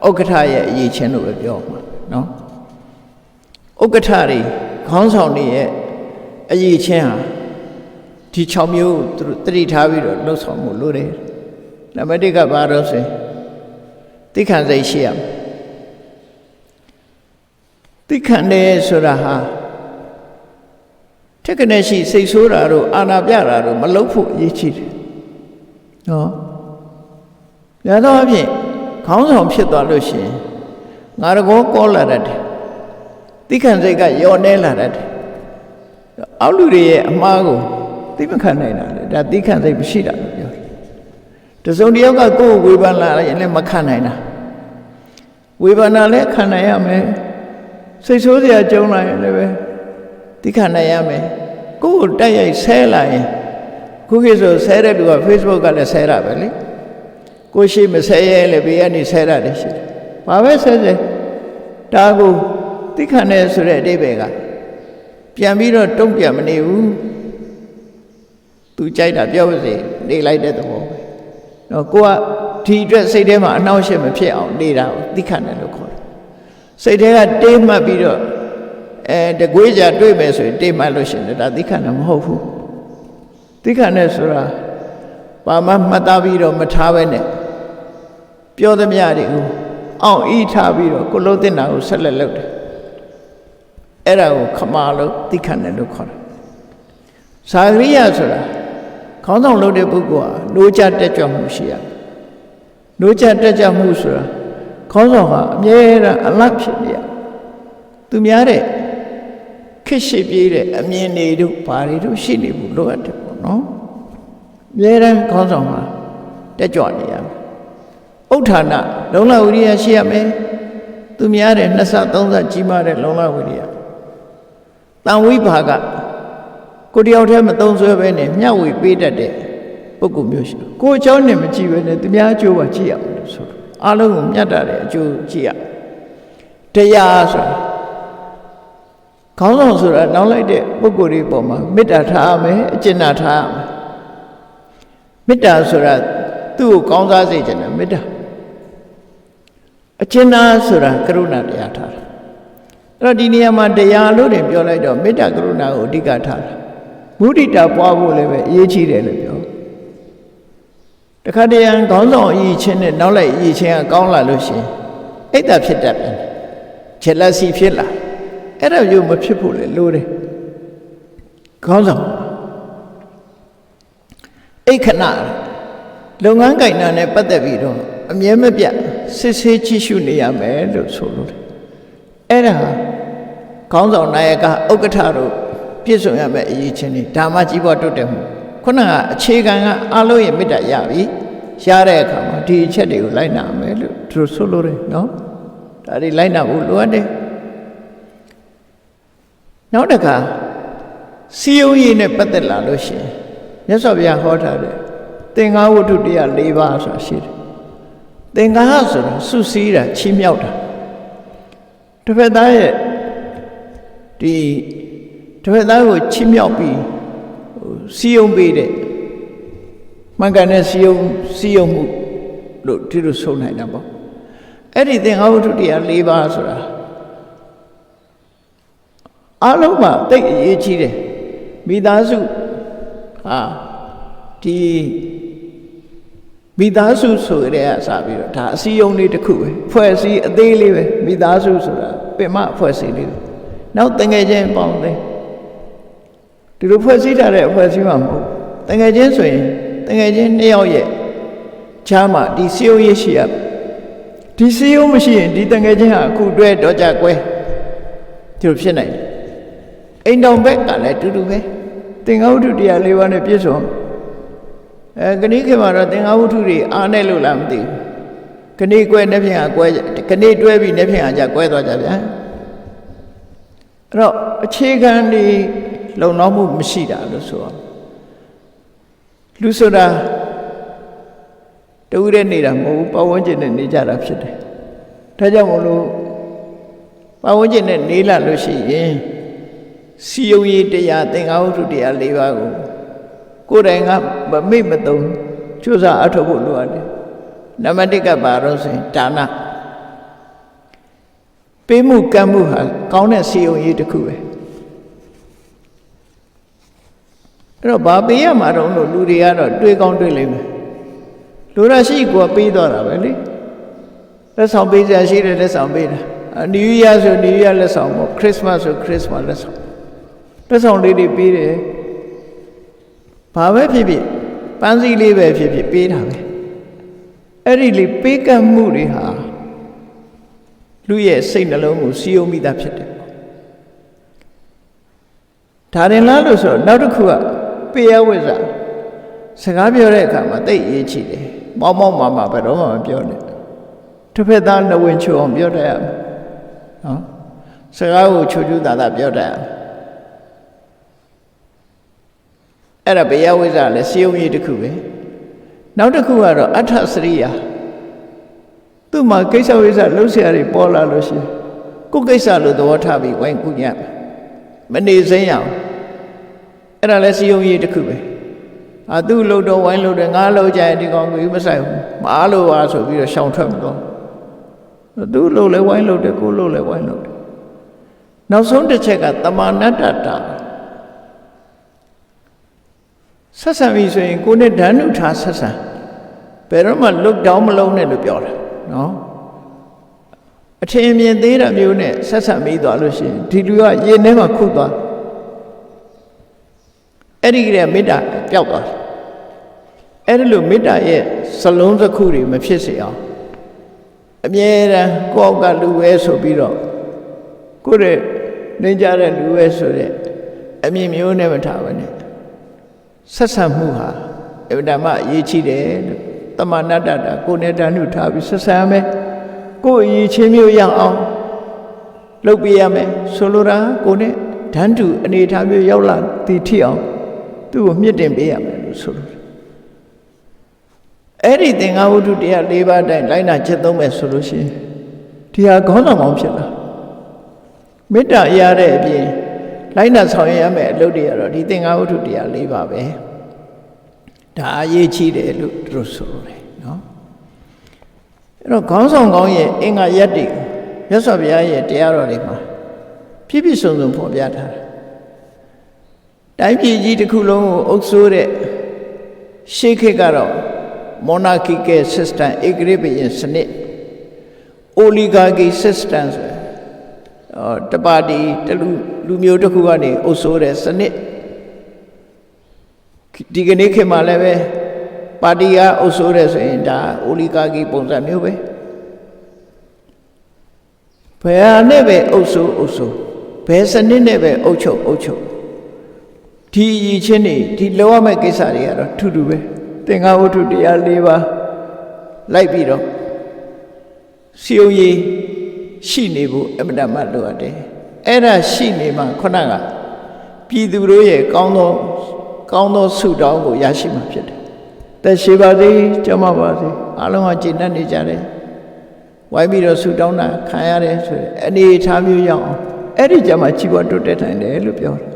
S1: ဥက္ကဋ္ဌရဲ့အရေးချင်းလို့ပဲပြောမှာနော်ဥက္ကဋ္ဌတွေခေါင်းဆောင်တွေရဲ့အရေးချင်းဟာဒီ6မျိုးသူတို့တတိထားပြီးတော့လှုပ်ဆောင်မှုလို့တယ်နံပါတ်1ကဘာလို့ဆိုရင်သိခံစိတ်ရှိရမယ်သိခံတယ်ဆိုတာဟာထက်ကနေရှိစိတ်ဆိုးတာတို့အာနာပြတာတို့မလုပ်ဖို့အရေးကြီးတယ်နော်ညတော့အဖြစ်ခေါင်းဆောင်ဖြစ်သွားလို့ရှိရင်ငါတကောကောလာတတ်တယ်သိခံစိတ်ကယောနေလာတတ်တယ်အောက်လူတွေရဲ့အမှားကိုသိမခံနိုင်တာလေဒါသိခံစိတ်မရှိတာလို့ပြောတယ်တစုံတစ်ယောက်ကကိုယ်ဝေဖန်လာရင်လည်းမခံနိုင်တာဝေဖန်တာလည်းခံနိုင်ရမယ်စိတ်ဆိုးစရာကြုံလာရင်လည်းပဲသိခံနိုင်ရမယ်ကိုယ်တိုက်ရိုက်ဆဲလာရင်ခုခေတ်ဆိုဆဲတဲ့လူက Facebook ကလည်းဆဲတာပဲလေကိုရှိမဆဲရဲလေဘေးကနေဆဲတာလည်းရှိတယ်ဘာပဲဆဲဒါကိုသိခံတယ်ဆိုတဲ့အဓိပ္ပာယ်ကပြန်ပြီးတော့တုံ့ပြန်မနေဘူးသူကြိုက်တာပြောပါစေနေလိုက်တဲ့သဘောပဲနော်ကိုကဒီအတွက်စိတ်ထဲမှာအနှောင့်အယှက်မဖြစ်အောင်နေတာကိုသိခံတယ်လို့ခေါ်တယ်စိတ်ထဲကတေးမှတ်ပြီးတော့တကွေးကြတွေ့မယ်ဆိုရင်တေးမှတ်လို့ရှိရင်ဒါသိခံတာမဟုတ်ဘူးသိခံတယ်ဆိုတာဘာမှမှတ်သားပြီးတော့မထားပဲနဲ့ပြောသမျှတွေကိုအောင်ဤထားပြီးတော့ကိုလုံးတင်တာကိုဆက်လက်လုပ်တယ်အဲ့ဒါကိုခမာလို့သိခံတယ်လို့ခေါ်တယ်ဇာဂရိယဆိုတာခေါင်းဆောင်လုပ်တဲ့ပုဂ္ဂိုလ်ဟာနိုးကြတက်ကြွမှုရှိရတယ်နိုးကြတက်ကြွမှုဆိုတာခေါင်းဆောင်ဟာအမြဲတမ်းအလတ်ဖြစ်နေရသူများတဲ့ခက်ရှိပြေးတဲ့အမြင်တွေတို့ဘာတွေတို့ရှိနေဘူးလိုအပ်တယ်ပေါ့နော်အမြဲတမ်းခေါင်းဆောင်ဟာတက်ကြွနေရမယ်ဥဋ္ဌာဏလုံလဝိရိယရှိရမယ်သူများတဲ့2ဆ3ဆကြီးမားတဲ့လုံလဝိရိယတံဝိပါကကိုတယောက်တည်းမသုံးဆွဲပဲနဲ့မျှဝေပေးတတ်တဲ့ပုဂ္ဂိုလ်မျိုးရှိတယ်ကိုအကြောင်းနဲ့မကြည့်ပဲနဲ့သူများအကျိုးပါကြည့်ရမယ်လို့ဆိုတော့အားလုံးကိုမြတ်တာတဲ့အကျိုးကြည့်ရတရားဆိုတာခေါင်းဆောင်ဆိုတာနောက်လိုက်တဲ့ပုဂ္ဂိုလ်တွေပေါ်မှာမေတ္တာထားရမယ်အကျဉ်းထားရမယ်မေတ္တာဆိုတာသူ့ကိုကောင်းစားစေခြင်းနဲ့မေတ္တာအကျဉ်းဆိုတာကရုဏာတရားထားတာအဲ့တော့ဒီနေရာမှာတရားလို့တင်ပြောလိုက်တော့မေတ္တာကရုဏာကိုအဓိကထားတာမုဒိတာပွားဖို့လည်းပဲအရေးကြီးတယ်လို့ပြောတခါတရံခေါင်းဆောင်အရေးချင်းနဲ့နောက်လိုက်အရေးချင်းကကောင်းလာလို့ရှိရင်အိတ်တာဖြစ်တတ်တယ်ဂျက်လက်စီဖြစ်လာအဲ့ဒါမျိုးမဖြစ်ဖို့လေလိုတယ်ခေါင်းဆောင် အိခဏလုပ်ငန်းကိုင်တာနဲ့ပတ်သက်ပြီးတော့အမြဲမပြတ်စစ်ဆေးကြည့်ရှုနေရမယ်လို့ဆိုလို့တယ်အဲ့ဒါခေါင်းဆောင်နာယကဥက္ကဋ္ဌတို့ပြည့်စုံရမယ့်အရေးချင်းတွေဒါမှကြီးပွားတိုးတက်မှုခုနကအခြေခံကအလုံးရဲ့မေတ္တာရပြီရတဲ့အခါမှာဒီအချက်တွေကိုလိုက်နာမယ်လို့သူတို့ဆိုလို့တယ်နော်ဒါတွေလိုက်နာဖို့လိုအပ်တယ်နောက်တစ်ခါစီယုံရည်နဲ့ပတ်သက်လာလို့ရှိရင်မြတ်စွာဘုရားဟောထားတယ်သင်္ဃဝတ္ထုတရား၄ပါးဆိုတာရှိတယ်သင်္ဃဆိုတာစုစည်းတာချီးမြှောက်တာတစ်ဖက်သားရဲ့ဒီတစ်ဖက်သားကိုချီးမြှောက်ပြီးစီယုံပေးတဲ့မှန်ကန်တဲ့စီယုံမှုလို့ဒီလိုဆိုနိုင်တာပေါ့အဲ့ဒီသင်္ဃဝတ္ထုတရား၄ပါးဆိုတာအားလုံးမှာတိတ်အရေးကြီးတယ်မိသားစုဒီမိသားစုဆိုကြတဲ့အစားပြီးတော့ဒါအစည်းအရုံးလေးတစ်ခုပဲဖွဲ့စည်းအသေးလေးပဲမိသားစုဆိုတာပင်မဖွဲ့စည်းလေးနောက်တငယ်ချင်းပေါင်းသိဒီလိုဖွဲ့စည်းထားတဲ့အဖွဲ့အစည်းမှမဟုတ်တငယ်ချင်းဆိုရင်တငယ်ချင်းနှစ်ယောက်ရဲ့ချားမှာဒီစီယုံရရှိရဒီစီယုံမရှိရင်ဒီတငယ်ချင်းဟာအခုတွဲတော့ကြကွဲဒီလိုဖြစ်နိုင်တယ်အိမ်တော်ဘက်ကလည်းတူတူပဲသင်္ဃဝတ္ထုတရား၄ပါးနဲ့ပြည့်စုံခဏခေတ်မှာတော့သင်္ဃဝတ္ထုတွေအားနဲ့လို့လားမသိဘူးခဏကွဲနှစ်ဖြင့်ဟာကွဲခဏတွဲပြီးနှစ်ဖြင့်ဟာကြကွဲသွားကြဗျာအဲ့တော့အခြေခံတွေလုံလောက်မှုမရှိတာလို့ဆိုအောင်လူဆိုတာတူတဲ့နေတာမဟုတ်ဘူးပတ်ဝန်းကျင်နဲ့နေကြတာဖြစ်တယ်ဒါကြောင့်မို့လို့ပတ်ဝန်းကျင်နဲ့နေလာလို့ရှိရင်စီယုံရည်တရားသင်္ဃဝတ္ထုတရား၄ပါးကိုယ်တိုင်ကမမိတ်မသုံးကြိုးစားအထောက်ဖို့လိုအပ်တယ်နံပါတ်၁ကပါတော့ဆိုရင်ဒါနပေးမှုကမ်းမှုဟာကောင်းတဲ့စီယုံရည်တစ်ခုပဲအဲ့တော့ဘာပေးရမှာတော့လို့လူတွေကတော့တွေးကောင်းတွေးလိမ့်မယ်လူရရှိကိုပေးတော့တာပဲလေလက်ဆောင်ပေးကြရှိတယ်လက်ဆောင်ပေးတာNew Year ဆို New Year လက်ဆောင်ပေါ့ Christmas ဆို Christmas လက်ဆောင်လေးတွေပေးတယ်ဘာပဲဖြစ်ဖြစ်ပန်းစည်းလေးပဲဖြစ်ဖြစ်ပေးတာပဲအဲ့ဒီလေပေးကမ်းမှုတွေဟာလူရဲ့စိတ်နှလုံးကိုစီယုံမိတာဖြစ်တယ်ဒါရင်လားလို့ဆိုတော့နောက်တစ်ခုကပေးရဝိဇ္ဇာစကားပြောတဲ့အခါမှာသိရေးချတယ်မောင်းမာဘယ်တော့မှမပြောနဲ့တစ်ဖက်သားနှဝင်ချိုအောင်ပြောတတ်ရမယ်နော်စကားကိုချူချူသာပြောတတ်ရမယ်အဲ့ဒါပေးရဝိဇ္ဇာလည်းစီယုံရည်တစ်ခုပဲနောက်တစ်ခုကတော့အဋ္ဌစရိယာသူ့မှာကိစ္စဝိဇ္ဇာလှုပ်ရှားတွေပေါ်လာလို့ရှိရင်ကိုယ်ကိစ္စလို့သဘောထားပြီးဝိုင်းကူညံ့မနေစိမ့်ရအောင်အဲ့ဒါလည်းစီယုံရည်တစ်ခုပဲသူ့လို့တော့ဝိုင်းလို့တယ်ငါလို့ကြရင်ဒီကောင်ကိုမဆိုင်ဘူးမအားလို့ပါဆိုပြီးတော့ရှောင်ထွက်မတော့သူ့လို့လဲဝိုင်းလို့တယ်ကိုလို့လဲဝိုင်းလို့တယ်နောက်ဆုံးတစ်ချက်ကတမာနတ္တတာဆက်ဆံပြီဆိုရင်ကိုယ်နဲ့ဓာတ်နုထားဆက်ဆံဘယ်တော့မှလွတ်တောင်းမလုံးနဲ့လို့ပြောတာနော်အထင်အမြင်သေးတာမျိုးနဲ့ဆက်ဆံပြီးသွားလို့ရှိရင်ဒီလူကရင်ထဲမှာခုတ်သွားအဲ့ဒီကလေးမေတ္တာပျောက်သွားတယ်အဲ့ဒီလိုမေတ္တာရဲ့စလုံးတစ်ခုတွေမဖြစ်စေအောင်အမြဲတမ်းကိုယ့်အောက်ကလူပဲဆိုပြီးတော့ကိုယ့်ရဲ့နေကြတဲ့လူပဲဆိုတဲ့အမြင်မျိုးနဲ့မထားပါနဲ့ဆက်ဆံမှုဟာအဗ္ဗဓမ္မအရေးကြီးတယ်လို့တမနာတ္တတာကိုယ်နဲ့တန်းလူထားပြီးဆက်ဆံရမယ်ကိုယ်အရေးချင်းမျိုးရအောင်လုပ်ပြရမယ်ဆိုလိုတာကိုယ်နဲ့ဓာတ်တူအနေထားမျိုးရောက်လာတည်ထိအောင်သူ့ကိုမြင့်တင်ပေးရမယ်လို့ဆိုလိုတယ်အဲ့ဒီသင်္ဃဝတ္ထုတရား၄ပါးတိုင်းလိုက်နာချက်သုံးမယ်ဆိုလို့ရှိရင်ဒီဟာခေါင်းဆောင်ပေါင်းဖြစ်လာမေတ္တာရတဲ့အပြင်လိုက်နာဆောင်ရွက်ရမယ်အလုပ်တွေကတော့ဒီသင်္ဃဝတ္ထုတရား၄ပါးပဲဒါအရေးကြီးတယ်လို့သူတို့ဆိုတယ်နော်အဲ့တော့ခေါင်းဆောင်ကောင်းရဲ့အင်္ဂါရက်တွေမြတ်စွာဘုရားရဲ့တရားတော်တွေမှာပြည့်ပြည့်စုံစုံဖော်ပြထားတယ်တိုင်းပြည်ကြီးတစ်ခုလုံးကိုအုပ်စိုးတဲ့ရှေးခေတ်ကတော့ monarchical system ဧကရာဇ်ဘုရင်စနစ် oligarchy system ဆိုတပါတီတလူမျိုးတစ်ခုကနေအုပ်စိုးတဲ့စနစ်ဒီကနေ့ခေတ်မှာလည်းပဲ ပါတီကအုပ်စိုးတဲ့ဆိုရင်ဒါအိုလီဂါကီပုံစံမျိုးပဲဘယ်ဟာနဲ့ပဲအုပ်စိုးဘယ်စနစ်နဲ့ပဲအုပ်ချုပ်ဒီအရေးချင်းတွေဒီလောရမယ့်ကိစ္စတွေကတော့ထူးထူးပဲသင်္ဃဝတ္ထုတရား၄ပါးလိုက်ပြီးတော့စီယုံရေးရှိနေဖို့အမှန်တမ်းလိုအပ်တယ်အဲ့ဒါရှိနေမှခုနကပြည်သူတို့ရဲ့ကောင်းသောဆုတောင်းကိုရရှိမှာဖြစ်တယ်သက်ရှိပါစေကျမ်းပါစေအားလုံးကကျေနပ်နေကြတယ်ဝိုင်းပြီးတော့ဆုတောင်းတာခံရတယ်ဆိုတဲ့အနေအထားမျိုးရောက်အောင်အဲ့ဒီကြမှာကြီးပွားတိုးတက်နိုင်တယ်လို့ပြောတယ်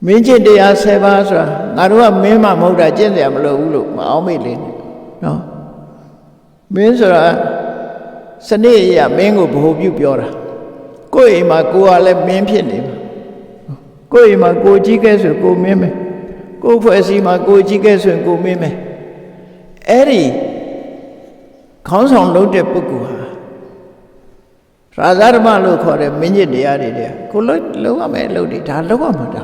S1: မင်းကျင့်တရား10ပါးဆိုတာငါတို့ကမင်းမှမဟုတ်တာကျင့်ကြမလို့ဘူးလို့မအောင်မေ့လေနော်မင်းဆိုတာစနစ်ရမင်းကိုဗဟိုပြုပြောတာကိုယ့်အိမ်မှာကိုယ်ကလည်းမင်းဖြစ်နေမှာကိုယ့်အိမ်မှာကိုကြီးကဲဆိုကိုမင်းမယ်ကိုယ်ဖွဲ့စည်းမှာကိုကြီးကဲဆိုရင်ကိုမင်းမယ်အဲ့ဒီခေါင်းဆောင်လုပ်တဲ့ပုဂ္ဂိုလ်ဟာရာဇဓမ္မလို့ခေါ်တဲ့မင်းကြီးတရားတွေကိုလုံးရမယ်လို့ဒါလုံးဝမှာဒါ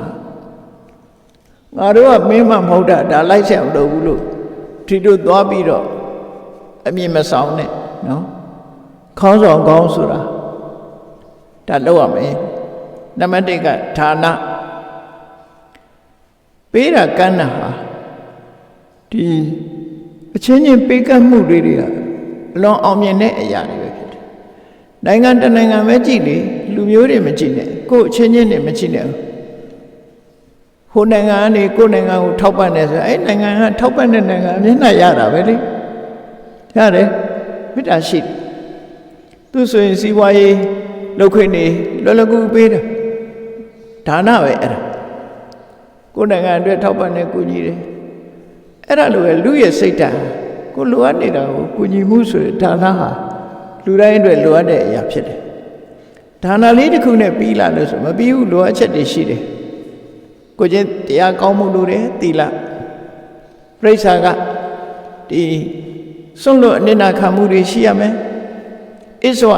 S1: ငါတို့ကမင်းမမဟုတ်တာဒါလိုက်ဆက်မလုပ်ဘူးလို့ဒီတို့သွားပြီးတော့အမြင်မဆောင်နဲ့နော်ခေါင်းဆောင်ကောင်းဆိုတာဒါလုံးရမယ်နံပါတ်1ကဌာနပေးတာကမ်းတာဟာဒီအချင်းချင်းပေးကမ်းမှုတွေကအလွန်အောင်မြင်တဲ့အရာတွေပဲဖြစ်တယ်နိုင်ငံတနိုင်ငံပဲကြည့်လေလူမျိုးတွေမကြည့်နဲ့ကိုယ်အချင်းချင်းတွေမကြည့်နဲ့ဟိုနိုင်ငံကနေကိုယ်နိုင်ငံကိုထောက်ပံ့တယ်ဆိုအဲ့နိုင်ငံကထောက်ပံ့တဲ့နိုင်ငံအမျက်နှာရတာပဲလေရတယ်မေတ္တာရှိတယ်သူဆိုရင်စီးပွားရေးလုပ်ခွင့်နေလွယ်လွယ်ကူပေးတာဒါနပဲအဲ့ဒါကိုယ်နိုင်ငံအတွက်ထောက်ပံ့နေကူညီတယ်အဲ့ဒါလိုပဲလူရဲ့စိတ်ဓာတ်ကိုလိုအပ်နေတာကိုကူညီမှုဆိုတဲ့ဒါနဟာလူတိုင်းအတွက်လိုအပ်တဲ့အရာဖြစ်တယ်ဒါနလေးတစ်ခုနဲ့ပြီးလာလို့ဆိုမပြီးဘူးလိုအပ်ချက်တွေရှိတယ်ကိုချင်းတရားကောင်းမှုလိုတယ်သီလပြိဿာကဒီစွန့်လွတ်အနိနာခံမှုတွေရှိရမယ်ဣဇဝ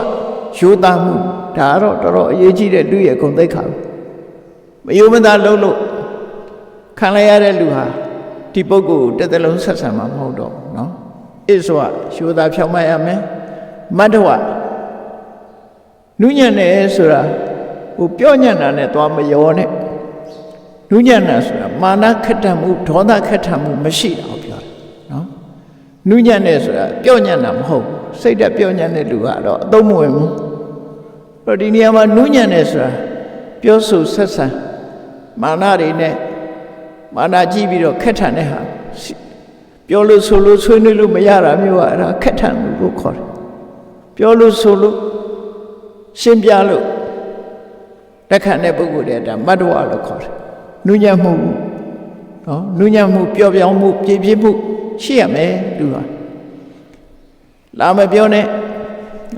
S1: ရိုးသားမှုဒါတော့တော်တော်အရေးကြီးတဲ့လူရဲ့ဂုဏ်သိက္ခာမယုံမသာလုံးလို့ခံလိုက်ရတဲ့လူဟာဒီပုဂ္ဂိုလ်တစ်သက်လုံးဆက်ဆံမှာမဟုတ်တော့ဘူးနော်ဣဇဝရိုးသားဖြောင့်မတ်ရမယ်မတ္တဝနုညံ့တယ်ဆိုတာဟိုပြောညံ့တာနဲ့သွားမရောနဲ့နုညံ့တာဆိုတာမာနခက်တတ်မှုဒေါသခက်တတ်မှုမရှိတော့ပြောတယ်နော်နုညံ့တယ်ဆိုတာပြောညံ့တာမဟုတ်ဘူးစိတ်ဓာတ်ပြောညံ့တဲ့လူကတော့အသုံးမဝင်ဘူးအဲ့ဒီနေရာမှာနုညံ့တယ်ဆိုတာပြောဆိုဆက်ဆံမာနတွေနဲ့မာနကြည့်ပြီးတော့ခက်ထန်တဲ့ဟာပြောလို့ဆိုလို့ဆွေးနွေးလို့မရတာမျိုးကအဲ့ဒါခက်ထန်လို့ခေါ်တယ်ပြောလို့ဆိုလို့ရှင်းပြလို့လက်ခံတဲ့ပုဂ္ဂိုလ်တွေဒါမတ္တဝလို့ခေါ်တယ်နုညံ့မှုနော်နုညံ့မှုပျော့ပြောင်းမှုပြည့်ပြည့်မှုရှိရမယ်လူဟာလာမပြောနဲ့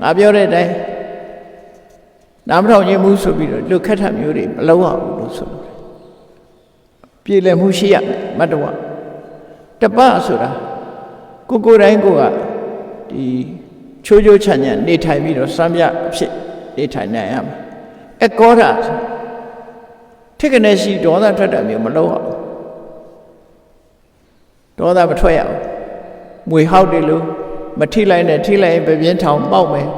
S1: ငါပြောတဲ့အတိုင်းနာမထောင်ခြင်းမှုဆိုပြီးတော့လူခက်ထမျိုးတွေမလုပ်ရဘူးလို့ဆိုလို့ပြည်လည်မှုရှိရမယ်မတ္တဝတပဆိုတာကိုယ်တိုင်းကိုကဒီချိုးချိုးချမ်းချမ်းနေထိုင်ပြီးတော့စမ်းပြအဖြစ်နေထိုင်နိုင်ရမယ်အကောဓာထိကနေရှိဒေါသထွက်တာမျိုးမလုပ်ရဘူးဒေါသမထွက်ရဘူးမွေဟောက်တယ်လို့မထိလိုက်နဲ့ထိလိုက်ရင်ပြင်းထောင်ပေါက်မယ်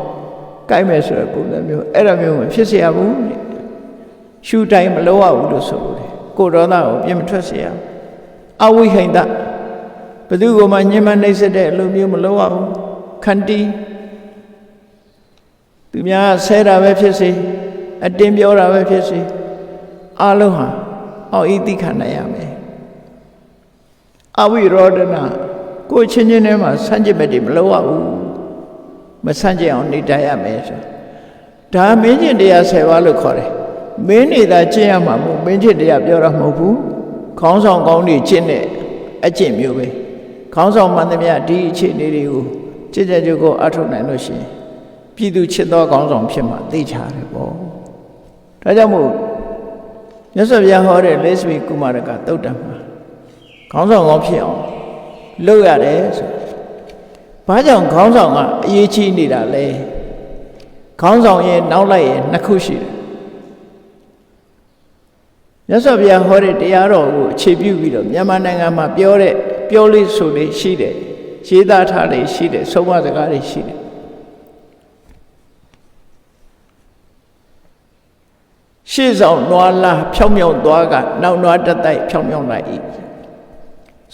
S1: ကိုက်မယ်ဆိုတဲ့ပုံစံမျိုးအဲ့ဒါမျိုးမဖြစ်เสียဘူးရှူတိုင်းမလုပ်ရဘူးလို့ဆိုလို့ကိုယ်ဒေါသကိုပြင်းမထွက်เสียအဝိဟိန္ဒဘယ်သူကမှညှဉ်းပန်းနှိပ်စက်တဲ့အလိုမျိုးမလုပ်ရဘူးခန္တီသူများဆဲတာပဲဖြစ်စေအတင်းပြောတာပဲဖြစ်စေအလုံးဟာအောက်ဤသိခံနိုင်ရမယ်အဝိရောဒနာကိုယ်ချင်းချင်းထဲမှာဆန့်ကျင်ဘက်တွေမလုပ်ရဘူးမဆန့်ကျင်အောင်နေထိုင်ရမယ်ဆိုဒါမင်းကျင့်တရား10ပါးလို့ခေါ်တယ်မင်းနေတာကျင့်ရမှာမဟုတ်မင်းကျင့်တရားပြောတာမဟုတ်ဘူးခေါင်းဆောင်ကောင်းတွေကျင့်တဲ့အကျင့်မျိုးပဲခေါင်းဆောင်မှန်သမျှဒီအခြေအနေတွေကိုကြည်ကြကြကိုအထုတ်နိုင်လို့ရှိရင်ပြည်သူချစ်သောခေါင်းဆောင်ဖြစ်မှာသိချတယ်ပေါ့ဒါကြောင့်မို့မြတ်စွာဘုရားဟောတဲ့လက်ဆွေကုမာရကသုတ်တံမှာခေါင်းဆောင်ကောင်းဖြစ်အောင်လုပ်ရတယ်ဆိုဘာကြောင့်ခေါင်းဆောင်ကအရေးကြီးနေတာလဲခေါင်းဆောင်ရဲ့နောက်လိုက်ရဲ့နှစ်ခုရှိတယ်မြတ်စွာဘုရားဟောတဲ့တရားတော်ကိုအခြေပြုပြီးတော့မြန်မာနိုင်ငံမှာပြောတဲ့ ပြောလေးဆိုလေးရှိတယ်ရေးသားထားလေးရှိတယ်ဆုံးမစကားတွေရှိတယ်ရှေ့ဆောင်နွားလားဖြောင်းမြောင်းသွားကနောက်နွားတက်တိုက်ဖြောင်းမြောင်းလိုက်၏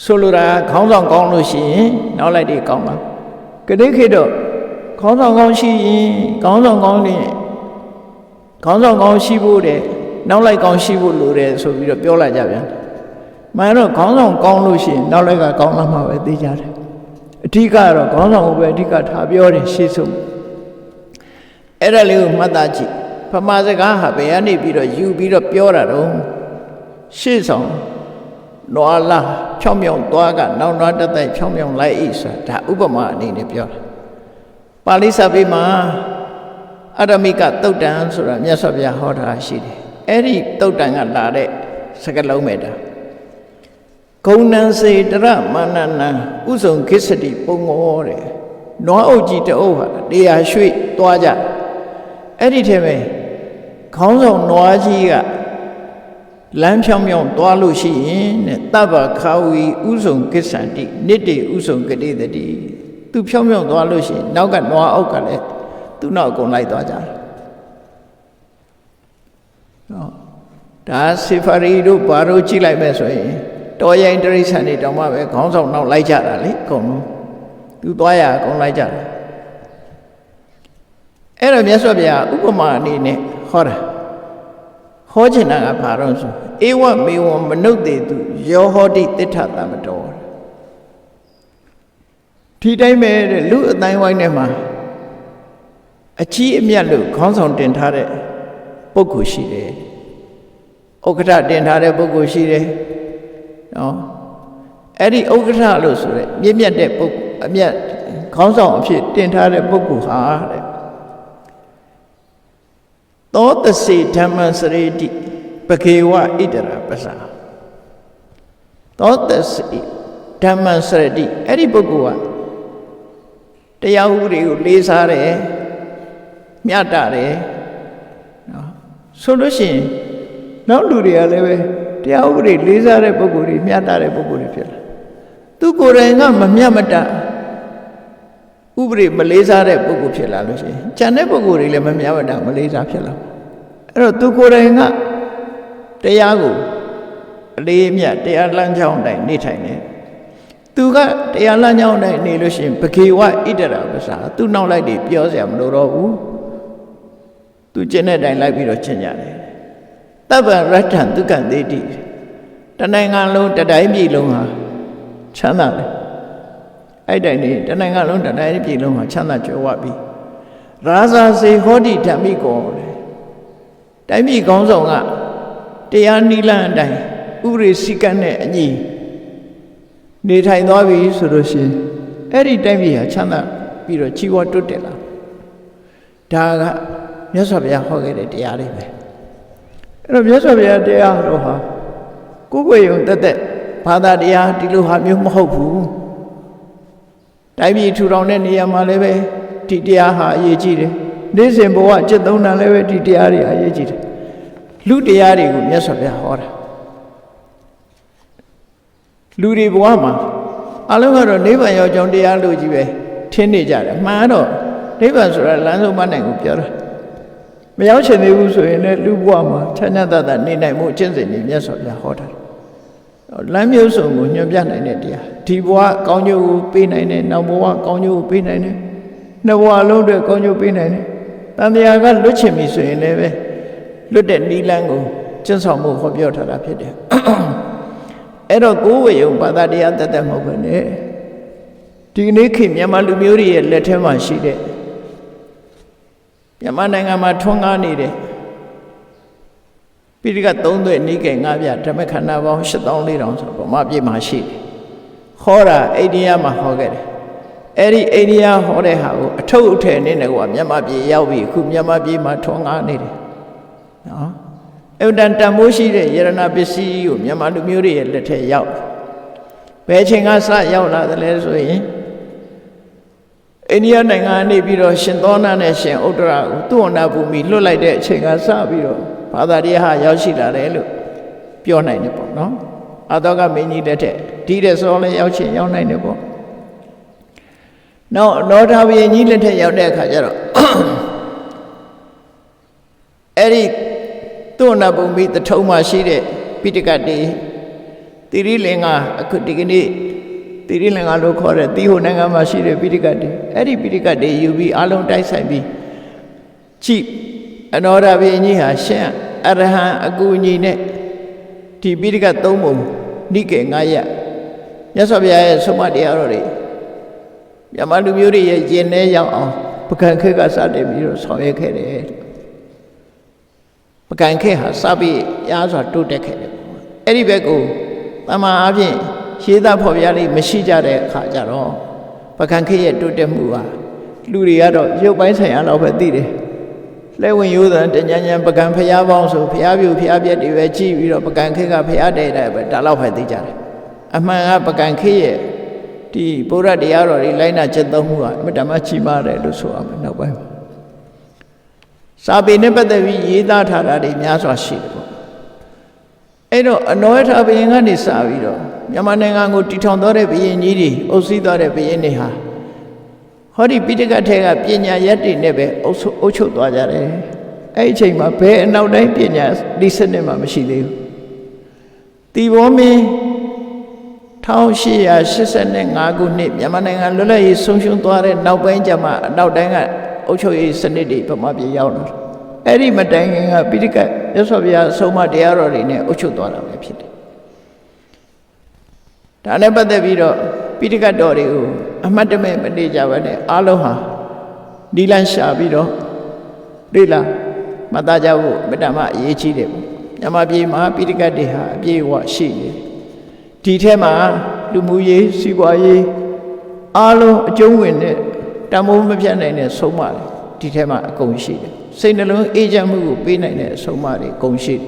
S1: ဆိုလိုတာခေါင်းဆောင်ကောင်းလို့ရှိရင်နောက်လိုက်တွေကောင်းလားကတိခေတ်တော့ခေါင်းဆောင်ကောင်းရှိရင်ခေါင်းဆောင်ကောင်းရင်ခေါင်းဆောင်ကောင်းရှိဖို့တဲ့နောက်လိုက်ကောင်းရှိဖို့လိုတယ်ဆိုပြီးတော့ပြောလာကြပြန်မှန်တော့ခေါင်းဆောင်ကောင်းလို့ရှိရင်နောက်လိုက်ကကောင်းလာမှာပဲသိကြတယ်အဓိကတော့ခေါင်းဆောင်ကိုပဲအဓိကထားပြောတယ်ရှေ့ဆုံးအဲ့ဒါလေးကိုမှတ်သားကြည့်ပမာစကားဟာဘယ်ကနေပြီးတော့ယူပြီးတော့ပြောတာတော့ရှေ့ဆောင်နွားလားဖြောင်းမြောင်းသွားကနောက်နွားတက်တိုက်ဖြောင်းမြောင်းလိုက်၏ဆိုတာဒါဥပမာအနေနဲ့ပြောတာပါဠိစာပေမှာအရမိကသုတ်တံဆိုတာမြတ်စွာဘုရားဟောတာရှိတယ်အဲ့ဒီသုတ်တံကလာတဲ့စကားလုံးပဲဒါဂုဏံစေတရမာနနံဥစုံခိစ္စတိပုံငောတဲ့နွားအုပ်ကြီးတအုပ်ဟာတရားရွှေ့သွားကြအဲ့ဒီထဲမှာခေါင်းဆောင်နွားကြီးကလမ်းဖြောင်းဖြောင်းသွားလို့ရှိရင်တဲ့တဗ္ဗခာဝီဥစုံကိစ္ဆန္တိနိတေဥစုံကတိတတိသူဖြောင်းဖြောင်းသွားလို့ရှိရင်နောက်ကနွားအုပ်ကလည်းသူ့နောက်အကုန်လိုက်သွားကြတယ်ဒါစေဖာရီတို့ဘာတို့ကြည့်လိုက်မဲ့ဆိုရင်တော်ရိုင်းတရိစ္ဆာန်တွေတောင်မှပဲခေါင်းဆောင်နောက်လိုက်ကြတာလေအကုန်လုံးသူသွားရအကုန်လိုက်ကြတယ်အဲ့တော့မြတ်စွာဘုရားဥပမာအနေနဲ့ဟောတာဟောချင်တာကဘာလို့ဆိုဧဝမေဝံမနုဿေတုယောဟောတိတိဋ္ဌတမတော်ဒီတိုင်းပဲတဲ့လူအတိုင်းဝိုင်းထဲမှာအကြီးအမြတ်လို့ခေါင်းဆောင်တင်ထားတဲ့ပုဂ္ဂိုလ်ရှိတယ်ဥက္ကဋ္ဌတင်ထားတဲ့ပုဂ္ဂိုလ်ရှိတယ်နော်အဲ့ဒီဥက္ကဋ္ဌလို့ဆိုရဲမြင့်မြတ်တဲ့ပုဂ္ဂိုလ်အမြတ်ခေါင်းဆောင်အဖြစ်တင်ထားတဲ့ပုဂ္ဂိုလ်ဟာတဲ့သောတစေဓမ္မစရေတိပကေဝဣတရာပစာသောတစေဓမ္မစရတိအဲ့ဒီပုဂ္ဂိုလ်ကတရားဥပဒေကိုလေးစားတယ်မြတ်တာတယ်နော်ဆိုလို့ရှိရင်နောက်လူတွေကလည်းပဲတရားဥပဒေလေးစားတဲ့ပုဂ္ဂိုလ်တွေမြတ်တာတဲ့ပုဂ္ဂိုလ်တွေဖြစ်လာသူကိုယ်တိုင်ကမမြတ်မတဥပဒေမလေးစားတဲ့ပုဂ္ဂိုလ်ဖြစ်လာလို့ရှိရင်ကျန်တဲ့ပုဂ္ဂိုလ်တွေလည်းမမြတ်မတမလေးစားဖြစ်လာအဲ့တော့သူကိုယ်တိုင်ကတရားကိုအလေးအမြတ်တရားလမ်းကြောင်းတိုင်းနေထိုင်တယ်သူကတရားလမ်းကြောင်းတိုင်းနေလို့ရှိရင်ပကေဝဣတရာပစာသူနောက်လိုက်တွေပြောစရာမလိုတော့ဘူးသူကျင့်တဲ့တိုင်းလိုက်ပြီးတော့ကျင့်ကြတယ်တဗ္ဗရတ္ထံဒုက္ခသေတိတနိုင်ငံလုံးတတိုင်းပြည်လုံးဟာချမ်းသာတယ်အဲ့တိုင်းနေတနိုင်ငံလုံးတတိုင်းပြည်လုံးဟာချမ်းသာကြွယ်ဝပြီရာဇာစေဟောတိဓမ္မိကောတိုင်းပြည်ကောင်းဆောင်ကတရားနိလန့်အတိုင်းဥပဒေစည်းကမ်းနဲ့အညီနေထိုင်သွားပြီဆိုလို့ရှိရင်အဲ့ဒီတိုင်းပြည်ဟာချမ်းသာပြီးတော့ကြီးပွားတိုးတက်လာဒါကမြတ်စွာဘုရားဟောခဲ့တဲ့တရားတွေပဲအဲ့တော့မြတ်စွာဘုရားတရားတော်ဟာကိုယ်ကိုယ်ယုံတက်တက်ဘာသာတရားဒီလိုဟာမျိုးမဟုတ်ဘူးတိုင်းပြည်ထူထောင်တဲ့နေရာမှာလည်းပဲဒီတရားဟာအရေးကြီးတယ်နေ့စဉ်ဘဝจิตသုံးတာလည်းပဲဒီတရားတွေအရေးကြီးတယ်လူတရားတွေကိုမြတ်စွာဘုရားဟောတာလူတွေဘဝမှာအလုံးကတော့နိဗ္ဗာန်ရောက်ကြောင်းတရားလို့ကြီးပဲထင်နေကြတယ်မှန်တော့နိဗ္ဗာန်ဆိုတာလမ်းဆုံးမနိုင်ဘူးပြောတာမရောက်ချင်သေးဘူးဆိုရင်လည်းလူဘဝမှာချမ်းသာသာနေနိုင်မှုအကျင့်စဉ်တွေမြတ်စွာဘုရားဟောတာလမ်းမျိုးစုံကိုညွှန်ပြနိုင်တဲ့တရားဒီဘဝကောင်းကျိုးကိုပေးနိုင်တယ်နောက်ဘဝကောင်းကျိုးကိုပေးနိုင်တယ်နှစ်ဘဝလုံးအတွက်ကောင်းကျိုးပေးနိုင်တယ်တန်တရားကလွတ်ချင်ပြီဆိုရင်လည်းပဲလွတ်တဲ့နိလန်းကိုကျင့်ဆောင်မှုဟောပြောထားတာဖြစ်တယ်အဲ့တော့ကိုယ်ဝေယုံဘာသာတရားတတ်မဟုတ်ပဲနဲ့ဒီနေ့ခေတ်မြန်မာလူမျိုးတွေရဲ့လက်ထဲမှာရှိတဲ့မြန်မာနိုင်ငံမှာထွန်းကားနေတဲ့ပိဋက3သွဲ့နိကေ5ပြဓမ္မခန္ဓာပေါင်း8400ဆိုဗမာပြည်မှာရှိတယ်ဟောတာအိန္ဒိယမှာဟောခဲ့တယ်အဲ့ဒီအိန္ဒိယဟောတဲ့ဟာကိုအထုပ်အထည်နေတယ်ကွာမြန်မာပြည်ရောက်ပြီအခုမြန်မာပြည်မှာထွန်းကားနေတယ်နော်အဲ့ဒါတန်မိုးရှိတဲ့ယရဏပစ္စည်းကိုမြန်မာလူမျိုးတွေရဲ့လက်ထဲရောက်ဘယ်ချိန်ကစရောက်လာသလဲဆိုရင်အိန္ဒိယနိုင်ငံနေပြီးတော့ရှင်သောနာနဲ့ရှင်ဥတ္တရကိုသူ့အနာဘူမိလွတ်လိုက်တဲ့အချိန်ကစပြီးတော့ဘာသာတရားဟာရောက်ရှိလာတယ်လို့ပြောနိုင်တယ်ပေါ့နော် အာသောကမင်းကြီးလက်ထက်ဒီတဲ့စောလဲရောက်ချင်ရောက်နိုင်တယ်ပေါ့နောက်နောထာဘုရင်ကြီးလက်ထက်ရောက်တဲ့အခါကျတော့အဲ့ဒီသုဏဘုံမိတထုံမှာရှိတဲ့ပိဋကတ်တွေတိရိလင်္ကာအခုဒီကနေ့တိရိလင်္ကာလို့ခေါ်တဲ့တိဟိုနိုင်ငံမှာရှိတဲ့ပိဋကတ်တွေအဲ့ဒီပိဋကတ်တွေယူပြီးအလုံးတိုက်ဆိုင်ပြီးကြည့်အနောဒဘုရင်ကြီးဟာရှင်အရဟံအကူအညီနဲ့ဒီပိဋကတ်သုံးပုံနိကေ9ရပ်မြတ်စွာဘုရားရဲ့ဆုံးမတရားတော်တွေမြန်မာလူမျိုးတွေရဲ့ယဉ်ထဲရောက်အောင်ပကံခေတ်ကစတင်ပြီးတော့ဆောင်ရွက်ခဲ့တယ်ပကံခေတ်ဟာစပြီးရားစွာတိုးတက်ခဲ့တယ်အဲ့ဒီဘက်ကိုတမန်အားဖြင့်ရှင်းသားဖော်ပြလိမရှိကြတဲ့အခါကျတော့ပကံခေတ်ရဲ့တိုးတက်မှုဟာလူတွေကတော့ရုပ်ပိုင်းဆိုင်ရာတော့ပဲသိတယ်လဲဝင်ရိုးသံတញ្ញံပကံဖျားပေါင်းဆိုဖျားပြူဖျားပြက်တွေပဲကြည့်ပြီးတော့ပကံခေတ်ကဖျားတဲ့တဲ့ပဲဒါတော့ပဲသိကြတယ်အမှန်ကပကံခေတ်ရဲ့ဒီဗုဒ္ဓတရားတော်တွေလိုက်နာကျင့်သုံးမှုကအမြဲတမ်းကြီးမားတယ်လို့ဆိုရမယ်နောက်ပိုင်းစာပေနဲ့ပတ်သက်ပြီးရေးသားထားတာတွေများစွာရှိတယ်ပေါ့အဲ့တော့အနောယထာဘုရင်ကနေစပြီးတော့မြန်မာနိုင်ငံကိုတည်ထောင်တော်တဲ့ဘုရင်ကြီးတွေအုပ်စီးတော်တဲ့ဘုရင်တွေဟာဟောဒီပိဋကတ်ထဲကပညာရက်တွေနဲ့ပဲအုပ်ချုပ်သွားကြတယ်အဲ့ဒီအချိန်မှာဘယ်အနောက်တိုင်းပညာဒီစနစ်မှမရှိသေးဘူးတီဘောမင်း1885ခုနှစ်မြန်မာနိုင်ငံလွတ်လပ်ရေးဆုံးရှုံးသွားတဲ့နောက်ပိုင်းကျမှအနောက်တိုင်းကအုပ်ချုပ်ရေးစနစ်တွေဗမာပြည်ရောက်လာတယ်အဲ့ဒီမတိုင်ခင်ကပိဋကတ်မြတ်စွာဘုရားဆုံးမတရားတော်တွေနဲ့အုပ်ချုပ်သွားတာပဲဖြစ်တယ်ဒါနဲ့ပတ်သက်ပြီးတော့ပိဋကတ်တော်တွေကိုအမှတ်တမဲ့မနေကြပါနဲ့အားလုံးဟာဒီလန်းရှာပြီးတော့လေ့လာမှတ်သားကြဖို့အတ္တမအရေးကြီးတယ်ပေါ့မြန်မာပြည်မှာပိဋကတ်တွေဟာအပြည့်အဝရှိနေတယ်ဒီထဲမှာလူမှုရေးစီးပွားရေးအားလုံးအကျုံးဝင်တဲ့တမိုးမပြတ်နိုင်တဲ့ဆုံးမတွေဒီထဲမှာအကုန်ရှိတယ်စိတ်နှလုံးအေးချမ်းမှုကိုပေးနိုင်တဲ့အဆုံးအမတွေအကုန်ရှိတယ်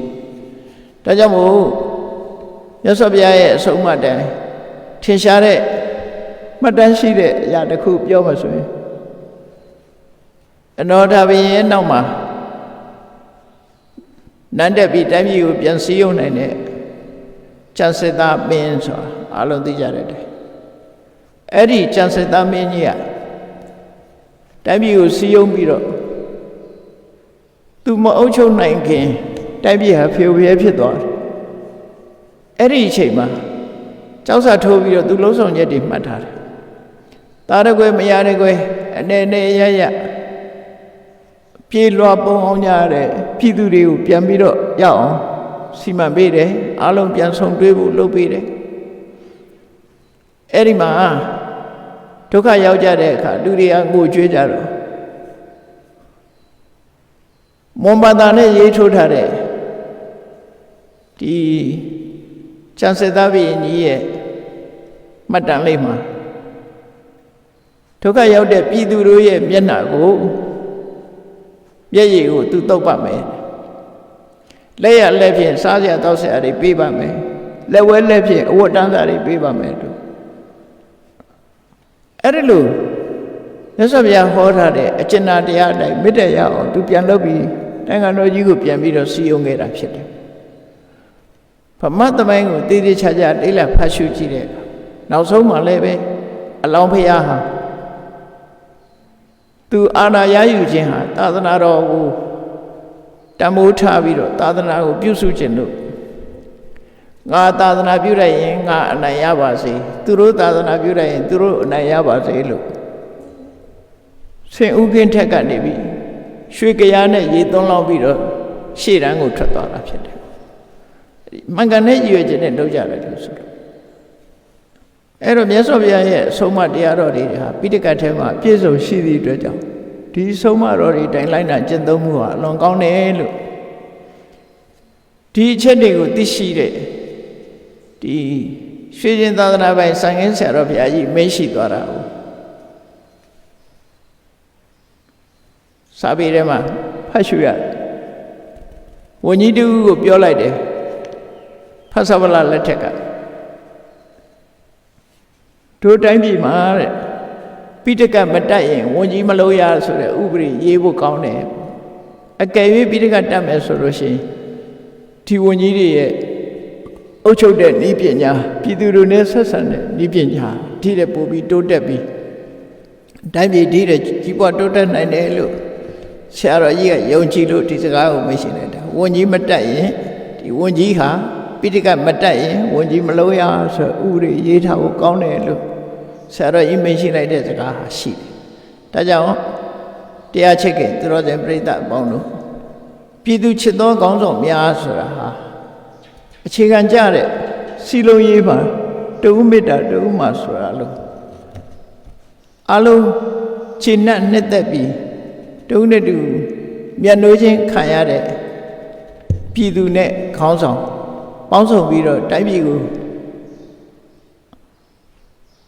S1: ဒါကြောင့်မို့မြတ်စွာဘုရားရဲ့အဆုံးအမတိုင်းထင်ရှားတဲ့မှတ်တမ်းရှိတဲ့အရာတစ်ခုပြောမှဆိုရင်အနောဒဘုရင်ရဲ့နောက်မှာနန်းတက်ပြီးတိုင်းပြည်ကိုပြန်စည်းရုံးနိုင်တဲ့ကျန်စစ်သားမင်းဆိုတာအားလုံးသိကြတဲ့တိုင်အဲ့ဒီကျန်စစ်သားမင်းကြီးကတိုင်းပြည်ကိုစည်းရုံးပြီးတော့သူမအုပ်ချုပ်နိုင်ခင်တိုင်းပြည်ဟာဖျော်ဖြဲဖြစ်သွားတယ်အဲ့ဒီအချိန်မှာကြောက်စာထိုးပြီးတော့သူလုံးဆောင်ချက်တွေမှတ်ထားတယ်သားရကွယ်မရတဲ့ကွယ်အနေနဲ့ရရပြေလွှာပုံအောင်ကြတဲ့ပြည်သူတွေကိုပြန်ပြီးတော့ရအောင်စီမံပေးတယ်အားလုံးပြန်ဆုံတွေးဖို့လုပ်ပေးတယ်အဲ့ဒီမှာဒုက္ခရောက်ကြတဲ့အခါလူတွေကငိုကြွေးကြတော့မွန်ဘာသာနဲ့ရေးထိုးထားတဲ့ဒီကျန်စစ်သားဘုရင်ကြီးရဲ့မှတ်တမ်းလေးမှာဒုက္ခရောက်တဲ့ပြည်သူတို့ရဲ့မျက်နှာကိုမျက်ရည်ကိုသူတုပ်ပါမယ်လက်ရလက်ဖြင့်စားစရာတောက်စရာတွေပေးပါမယ်လက်ဝဲလက်ဖြင့်အဝတ်တန်းစာတွေပေးပါမယ်တို့အဲ့ဒါလို့မြတ်စွာဘုရားဟောထားတဲ့အကျဉ်းတရားအတိုင်းမေတ္တာရအောင်သူပြန်လုပ်ပြီးနိုင်ငံတော်ကြီးကိုပြန်ပြီးတော့စီယုံခဲ့တာဖြစ်တယ်ဗမာသမိုင်းကိုတည်တည်ချာချာတိလဖတ်ရှုကြည့်တဲ့နောက်ဆုံးမှလည်းပဲအလောင်းဖရာဟာသူအာဏာရယူခြင်းဟာသာသနာတော်ကိုတမိုးထားပြီးတော့သာသနာကိုပြုစုခြင်းလို့ငါသာသနာပြုရရင်ငါအနိုင်ရပါစေသူတို့သာသနာပြုရရင်သူတို့အနိုင်ရပါစေလို့ဆင်ဥခင်းထက်ကနေပြီးရွှေကြရားနဲ့ရေသွန်းလောက်ပြီးတော့ရှေ့တန်းကိုထွက်သွားတာဖြစ်တယ်မှန်ကန်တဲ့ရည်ရွယ်ချက်နဲ့လုပ်ကြတယ်လို့ဆိုတော့အဲ့တော့မြတ်စွာဘုရားရဲ့အဆုံးအမတရားတော်တွေဟာပိဋကတ်ထဲမှာပြည့်စုံရှိသည့်အတွက်ကြောင့်ဒီအဆုံးအမတော်တွေတိုင်းလိုက်နာကျင့်သုံးမှုဟာအလွန်ကောင်းတယ်လို့ဒီအချက်တွေကိုသိရှိတဲ့ဒီရွှေရှင်သာသနာပိုင်စံငင်းဆရာတော်ဘုရားကြီးမိတ်ရှိသွားတာကိုစာပေထဲမှာဖတ်ရှုရဝန်ကြီးတူကိုပြောလိုက်တယ်ဖတ်သဗ္ဗလလက်ထက်ကတို့တိုင်းပြည်မှာတဲ့ပိဋကတ်မတတ်ရင်ဝန်ကြီးမလုပ်ရဆိုတဲ့ဥပဒေရေးဖို့ကောင်းတယ်အကယ်၍ပိဋကတ်တတ်မယ်ဆိုလို့ရှိရင်ဒီဝန်ကြီးတွေရဲ့ အုပ်ချုပ်တဲ့ဤပညာပြည်သူတို့နဲ့ဆက်ဆံတဲ့ဤပညာဒီတဲ့ပို့ပြီးတိုးတက်ပြီးတိုင်းပြည်ဒီတဲ့ကြီးပွားတိုးတက်နိုင်တယ်လို့ဆရာတော်ကြီးကယုံကြည်လို့ဒီစကားကိုမရှိလိုက်တာဝန်ကြီးမတက်ရင်ဒီဝန်ကြီးဟာပိဋကမတက်ရင်ဝန်ကြီးမလုံးရဆိုဥပဒေရေးထားဖို့ကောင်းတယ်လို့ဆရာတော်ကြီးမရှိလိုက်တဲ့စကားဟာရှိတယ်ဒါကြောင့်တရားချစ်ခင်သူတော်စင်ပြိဿအပေါင်းတို့ပြည်သူချစ်သောကောင်းဆောင်များဆိုတာဟာအခြေခံကြတဲ့စီလုံးရေးပါတဝုမေတ္တာတဝုမှာဆိုတာလို့အလုံးခြေနဲ့နှစ်သက်ပြီးတဝုနဲ့တူမျက်နှိုးချင်းခံရတဲ့ပြည်သူနဲ့ခေါင်းဆောင်ပေါင်းစုံပြီးတော့တိုင်းပြည်ကို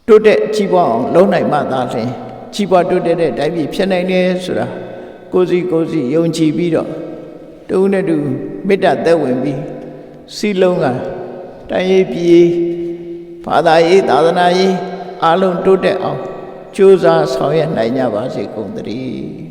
S1: တိုးတက်ကြီးပွားအောင်လုပ်နိုင်မှသာလျှင်ကြီးပွားတိုးတက်တဲ့တိုင်းပြည်ဖြစ်နိုင်တယ်ဆိုတာကိုယ်စီယုံကြည်ပြီးတော့တဝုနဲ့တူမေတ္တာသက်ဝင်ပြီးစီလုံးကတိုင်းရေးပြည်ဘာသာရေးသာသနာရေးအားလုံးတိုးတက်အောင်ကြိုးစားဆောင်ရွက်နိုင်ကြပါစေကုန်သတည်း